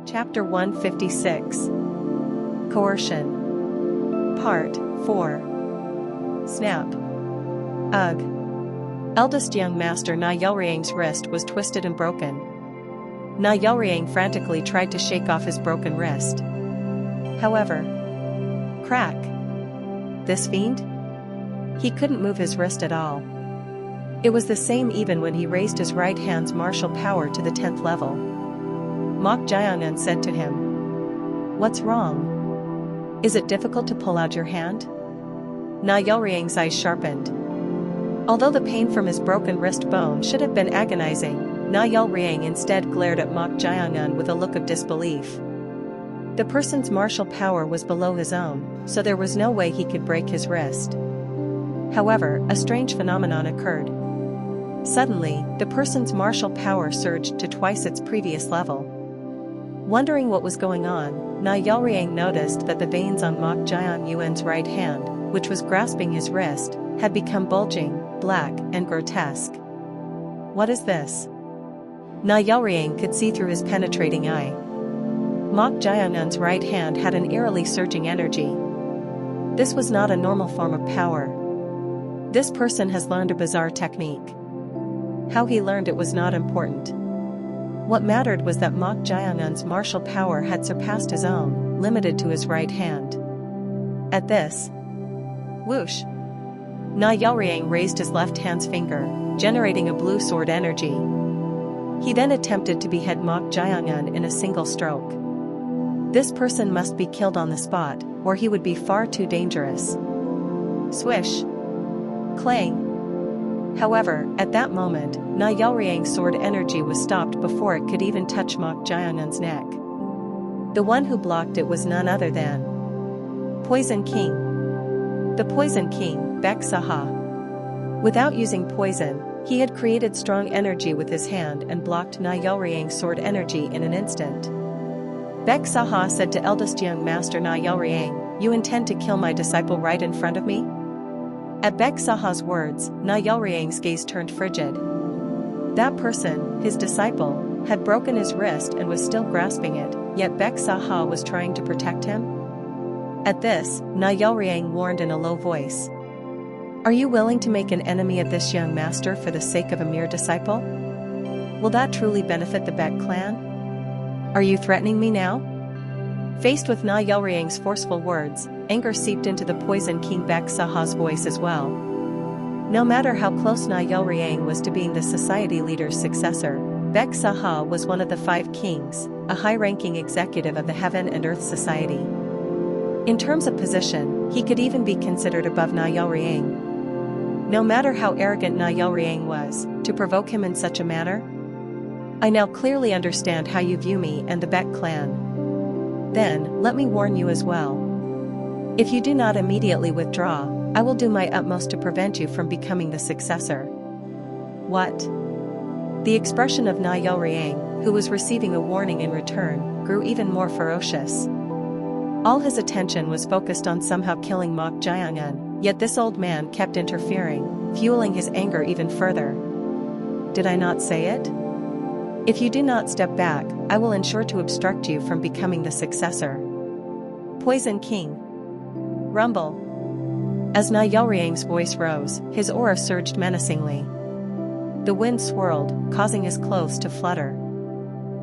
Speaker 1: Chapter 156. Coercion. Part 4. Snap. Ugh. Eldest young master Na Yelriang's wrist was twisted and broken. Na Yelriang frantically tried to shake off his broken wrist. However, crack. This fiend? He couldn't move his wrist at all. It was the same even when he raised his right hand's martial power to the 10th level. Mok Jiangan said to him, "What's wrong? Is it difficult to pull out your hand?" Na Yelriang's eyes sharpened. Although the pain from his broken wrist bone should have been agonizing, Na Yelriang instead glared at Mok Jiangan with a look of disbelief. The person's martial power was below his own, so there was no way he could break his wrist. However, a strange phenomenon occurred. Suddenly, the person's martial power surged to twice its previous level. Wondering what was going on, Na Yelriang noticed that the veins on Mok Jianyuan's right hand, which was grasping his wrist, had become bulging, black, and grotesque. What is this? Na Yelriang could see through his penetrating eye. Mok Jianyuan's right hand had an eerily surging energy. This was not a normal form of power. This person has learned a bizarre technique. How he learned it was not important. What mattered was that Mok Jianyuan's martial power had surpassed his own, limited to his right hand. At this, whoosh! Na Yelriang raised his left hand's finger, generating a blue sword energy. He then attempted to behead Mok Jiangan in a single stroke. This person must be killed on the spot, or he would be far too dangerous. Swish! Clang! However, at that moment, Na Yelriang's sword energy was stopped before it could even touch Mok Jiangan's neck. The one who blocked it was none other than Poison King. The Poison King, Baek Saha. Without using poison, he had created strong energy with his hand and blocked Na Yelriang's sword energy in an instant. Baek Saha said to eldest young master Na Yelriang, "You intend to kill my disciple right in front of me?" At Baek Saha's words, Na Yelriang's gaze turned frigid. That person, his disciple, had broken his wrist and was still grasping it, yet Baek Saha was trying to protect him? At this, Na Yelriang warned in a low voice. "Are you willing to make an enemy of this young master for the sake of a mere disciple? Will that truly benefit the Baek clan? Are you threatening me now?" Faced with Na Yelriang's forceful words, anger seeped into the Poison King Baek Saha's voice as well. No matter how close Na Yelriang was to being the society leader's successor, Baek Saha was one of the 5 kings, a high-ranking executive of the Heaven and Earth Society. In terms of position, he could even be considered above Na Yelriang. No matter how arrogant Na Yelriang was, to provoke him in such a manner? I now clearly understand how you view me and the Baek clan. Then, let me warn you as well. If you do not immediately withdraw, I will do my utmost to prevent you from becoming the successor. What? The expression of Na Yelriang, who was receiving a warning in return, grew even more ferocious. All his attention was focused on somehow killing Mok Jiangan, yet this old man kept interfering, fueling his anger even further. Did I not say it? If you do not step back, I will ensure to obstruct you from becoming the successor. Poison King. Rumble. As Na Yelriang's voice rose, his aura surged menacingly. The wind swirled, causing his clothes to flutter.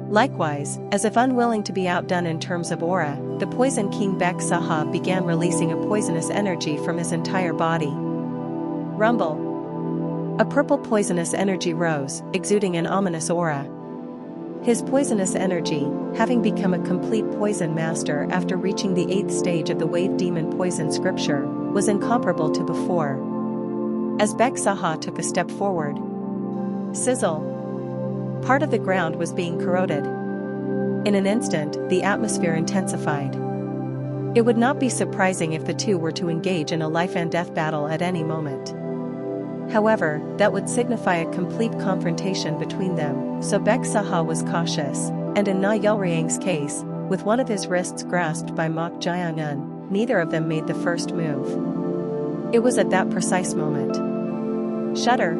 Speaker 1: Likewise, as if unwilling to be outdone in terms of aura, the Poison King Baek Saha began releasing a poisonous energy from his entire body. Rumble. A purple poisonous energy rose, exuding an ominous aura. His poisonous energy, having become a complete poison master after reaching the 8th stage of the Wave Demon Poison scripture, was incomparable to before. As Baek Saha took a step forward, sizzle! Part of the ground was being corroded. In an instant, the atmosphere intensified. It would not be surprising if the two were to engage in a life-and-death battle at any moment. However, that would signify a complete confrontation between them, so Baek Saha was cautious, and in Na Yelriang's case, with one of his wrists grasped by Mok Jae-eun, neither of them made the first move. It was at that precise moment. Shudder.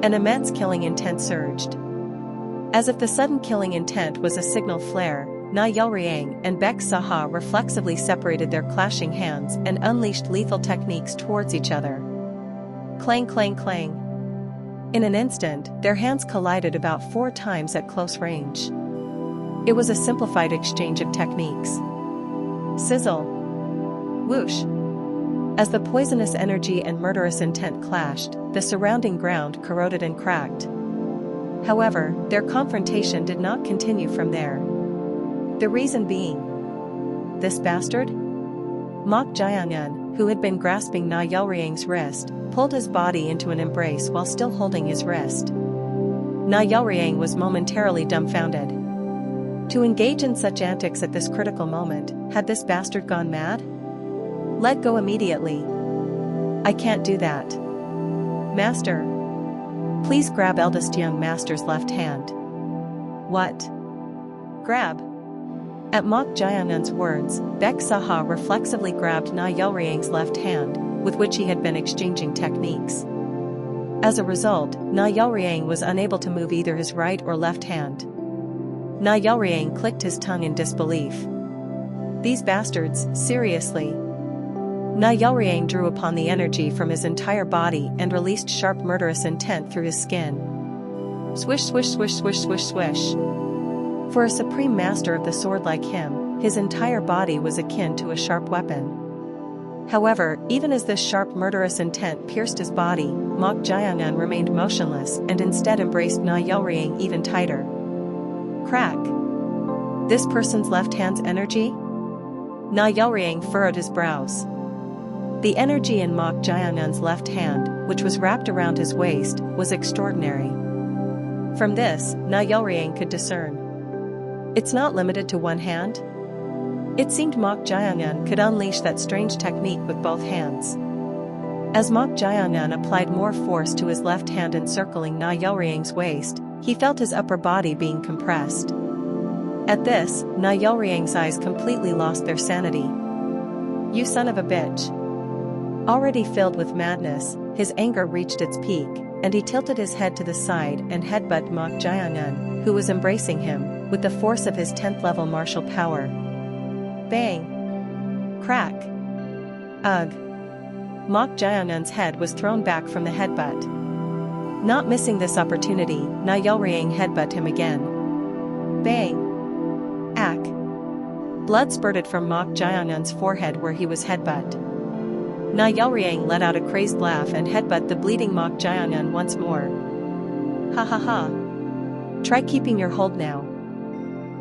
Speaker 1: An immense killing intent surged. As if the sudden killing intent was a signal flare, Na Yelriang and Baek Saha reflexively separated their clashing hands and unleashed lethal techniques towards each other. Clang clang clang. In an instant, their hands collided about 4 times at close range. It was a simplified exchange of techniques. Sizzle. Whoosh. As the poisonous energy and murderous intent clashed, the surrounding ground corroded and cracked. However, their confrontation did not continue from there. The reason being, this bastard? Mok Jae-eun, who had been grasping Na Yelriang's wrist, pulled his body into an embrace while still holding his wrist. Na Yelriang was momentarily dumbfounded. To engage in such antics at this critical moment, had this bastard gone mad? Let go immediately. I can't do that. Master. Please grab eldest young master's left hand. What? Grab. At Mok Jae-eun's words, Baek Saha reflexively grabbed Na Yelriang's left hand, with which he had been exchanging techniques. As a result, Na Yelriang was unable to move either his right or left hand. Na Yelriang clicked his tongue in disbelief. These bastards, seriously? Na Yelriang drew upon the energy from his entire body and released sharp murderous intent through his skin. Swish swish swish swish swish swish. For a supreme master of the sword like him, his entire body was akin to a sharp weapon. However, even as this sharp murderous intent pierced his body, Mok Jae-eun remained motionless and instead embraced Na Yelriang even tighter. Crack. This person's left hand's energy? Na Yelriang furrowed his brows. The energy in Mok Jae-eun's left hand, which was wrapped around his waist, was extraordinary. From this, Na Yelriang could discern. It's not limited to one hand? It seemed Mok Jae-eun could unleash that strange technique with both hands. As Mok Jae-eun applied more force to his left hand encircling Na Yelriang's waist, he felt his upper body being compressed. At this, Na Yelriang's eyes completely lost their sanity. You son of a bitch. Already filled with madness, his anger reached its peak, and he tilted his head to the side and headbutted Mok Jae-eun, who was embracing him, with the force of his 10th level martial power. Bang! Crack! Ugh! Mok Jae-eun's head was thrown back from the headbutt. Not missing this opportunity, Na Yelriang headbutted him again. Bang! Ack! Blood spurted from Mok Jae-eun's forehead where he was headbutted. Na Yelriang let out a crazed laugh and headbutted the bleeding Mok Jae-eun once more. Ha ha ha! Try keeping your hold now.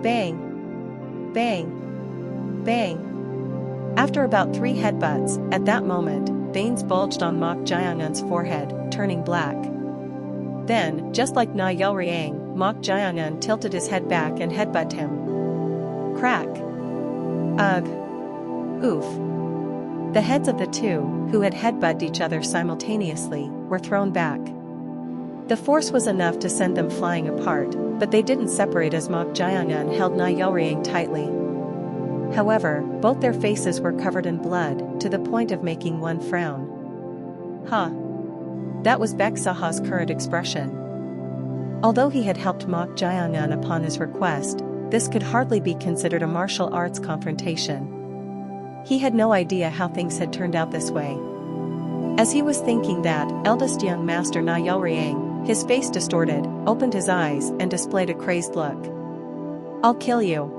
Speaker 1: Bang! Bang! Bang! After about 3 headbutts, at that moment, veins bulged on Mok Jae-eun's forehead, turning black. Then, just like Na Yelriang, Mok Jae-eun tilted his head back and headbutted him. Crack! Ugh! Oof! The heads of the two, who had headbutted each other simultaneously, were thrown back. The force was enough to send them flying apart, but they didn't separate as Mok Jae-eun held Na Yelriang tightly. However, both their faces were covered in blood, to the point of making one frown. Huh. That was Baek Saha's current expression. Although he had helped Mok Jae-eun upon his request, this could hardly be considered a martial arts confrontation. He had no idea how things had turned out this way. As he was thinking that, eldest young master Na Yelriang, his face distorted, opened his eyes and displayed a crazed look. I'll kill you.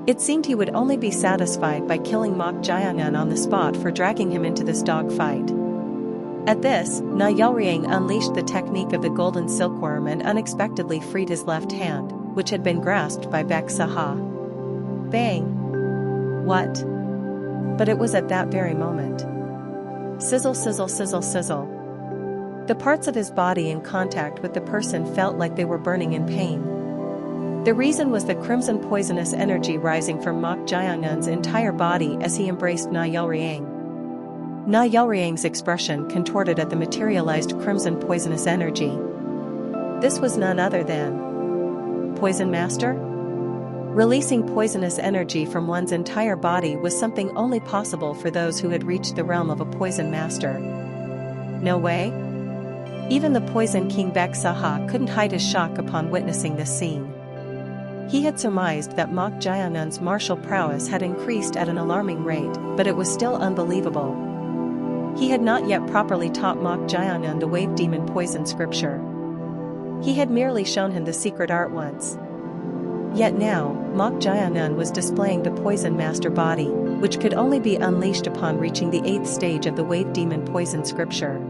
Speaker 1: It seemed he would only be satisfied by killing Mok Jae-eun on the spot for dragging him into this dogfight. At this, Na Yelriang unleashed the technique of the golden silkworm and unexpectedly freed his left hand, which had been grasped by Baek Saha. Bang! What? But it was at that very moment. Sizzle sizzle sizzle sizzle. The parts of his body in contact with the person felt like they were burning in pain. The reason was the crimson poisonous energy rising from Mok Jae-eun's entire body as he embraced Na Yelriang. Na Yelriang's expression contorted at the materialized crimson poisonous energy. This was none other than Poison Master? Releasing poisonous energy from one's entire body was something only possible for those who had reached the realm of a Poison Master. No way? Even the Poison King Bek-Saha couldn't hide his shock upon witnessing this scene. He had surmised that Mok Jiangnun's martial prowess had increased at an alarming rate, but it was still unbelievable. He had not yet properly taught Mok Jiangnun the Wave Demon Poison scripture. He had merely shown him the secret art once. Yet now, Mok Jiangnun was displaying the Poison Master body, which could only be unleashed upon reaching the 8th stage of the Wave Demon Poison scripture.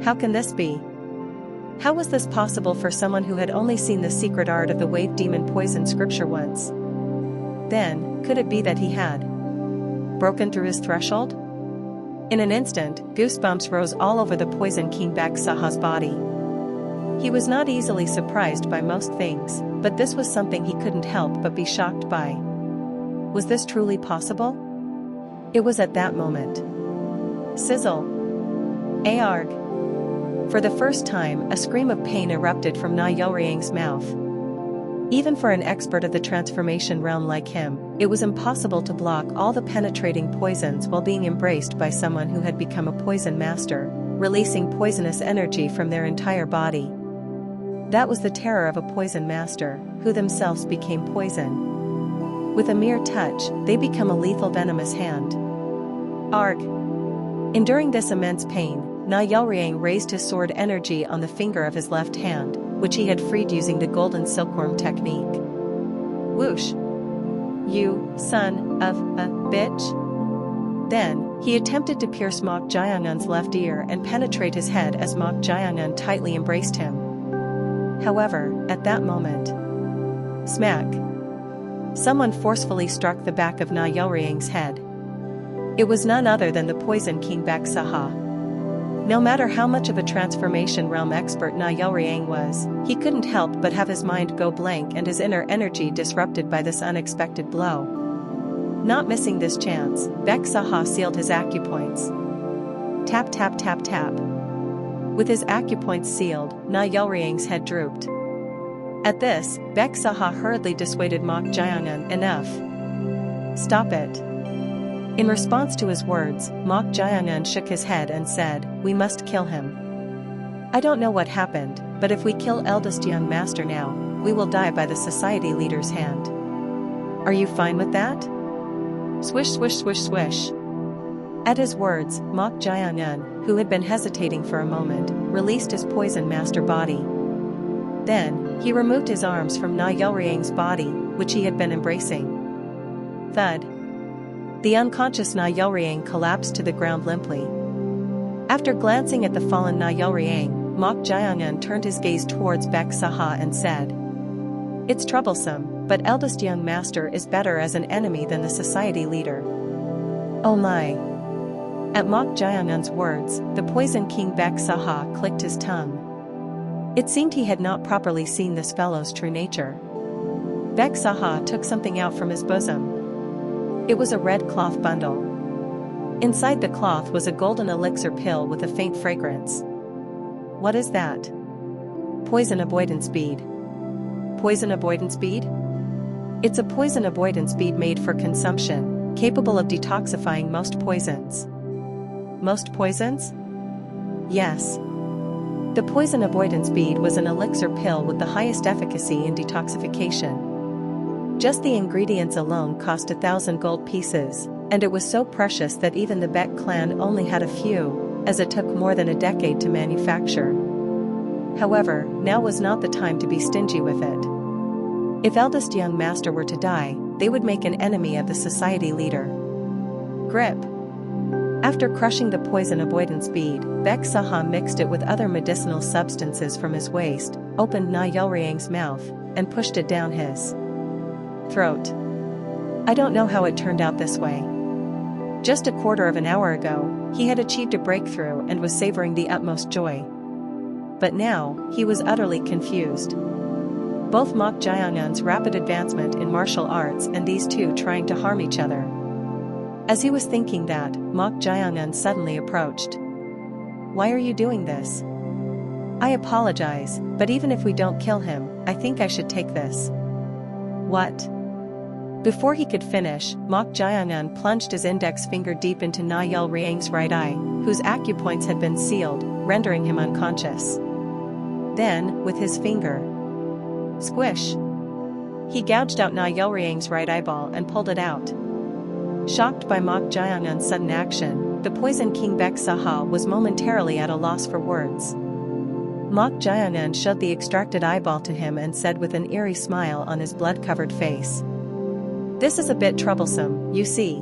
Speaker 1: How can this be? How was this possible for someone who had only seen the secret art of the Wave Demon Poison scripture once? Then, could it be that he had broken through his threshold? In an instant, goosebumps rose all over the Poison King Bek-Saha's body. He was not easily surprised by most things, but this was something he couldn't help but be shocked by. Was this truly possible? It was at that moment. Sizzle. Arg. For the first time, a scream of pain erupted from Na Yelriang's mouth. Even for an expert of the transformation realm like him, it was impossible to block all the penetrating poisons while being embraced by someone who had become a poison master, releasing poisonous energy from their entire body. That was the terror of a poison master, who themselves became poison. With a mere touch, they become a lethal venomous hand. Arg! Enduring this immense pain, Na Yelriang raised his sword energy on the finger of his left hand, which he had freed using the golden silkworm technique. Whoosh! You, son of a bitch! Then, he attempted to pierce Mok Jiangnun's left ear and penetrate his head as Mok Jiangnun tightly embraced him. However, at that moment, smack! Someone forcefully struck the back of Na Yelriang's head. It was none other than the Poison King Bek-Saha. No matter how much of a transformation realm expert Na Yelriang was, he couldn't help but have his mind go blank and his inner energy disrupted by this unexpected blow. Not missing this chance, Bek-Saha sealed his acupoints. Tap tap tap tap. With his acupoints sealed, Na Yelriang's head drooped. At this, Bek-Saha hurriedly dissuaded Mok Jiangnun. Enough. Stop it. In response to his words, Mok Jiangnun shook his head and said, "We must kill him. I don't know what happened, but if we kill eldest young master now, we will die by the society leader's hand. Are you fine with that?" Swish swish swish swish. At his words, Mok Jiangnun, who had been hesitating for a moment, released his poison master body. Then, he removed his arms from Na Yelriang's body, which he had been embracing. Thud. The unconscious Na Yelriang collapsed to the ground limply. After glancing at the fallen Na Yelriang, Mok Jiangnun turned his gaze towards Bek-Saha and said, "It's troublesome, but eldest young master is better as an enemy than the society leader." Oh my! At Mok Jiangnun's words, the Poison King Bek-Saha clicked his tongue. It seemed he had not properly seen this fellow's true nature. Bek-Saha took something out from his bosom. It was a red cloth bundle. Inside the cloth was a golden elixir pill with a faint fragrance. What is that? Poison avoidance bead. Poison avoidance bead? It's a poison avoidance bead made for consumption, capable of detoxifying most poisons. Most poisons? Yes. The poison avoidance bead was an elixir pill with the highest efficacy in detoxification. Just the ingredients alone cost 1,000 gold pieces, and it was so precious that even the Bek clan only had a few, as it took more than a decade to manufacture. However, now was not the time to be stingy with it. If eldest young master were to die, they would make an enemy of the society leader. Grip. After crushing the poison avoidance bead, Bek-Saha mixed it with other medicinal substances from his waist, opened Na Yelriang's mouth, and pushed it down his throat. I don't know how it turned out this way. Just a quarter of an hour ago, he had achieved a breakthrough and was savoring the utmost joy. But now, he was utterly confused. Both Mok Jiangnun's rapid advancement in martial arts and these two trying to harm each other. As he was thinking that, Mok Jiangan suddenly approached. "Why are you doing this?" "I apologize, but even if we don't kill him, I think I should take this." "What?" Before he could finish, Mok Jiangan plunged his index finger deep into Na Yel Riang's right eye, whose acupoints had been sealed, rendering him unconscious. Then, with his finger, squish, he gouged out Na Yel Riang's right eyeball and pulled it out. Shocked by Mok Jiangan's sudden action, the Poison King Bek Saha was momentarily at a loss for words. Mok Jiangan showed the extracted eyeball to him and said with an eerie smile on his blood-covered face, "This is a bit troublesome, you see."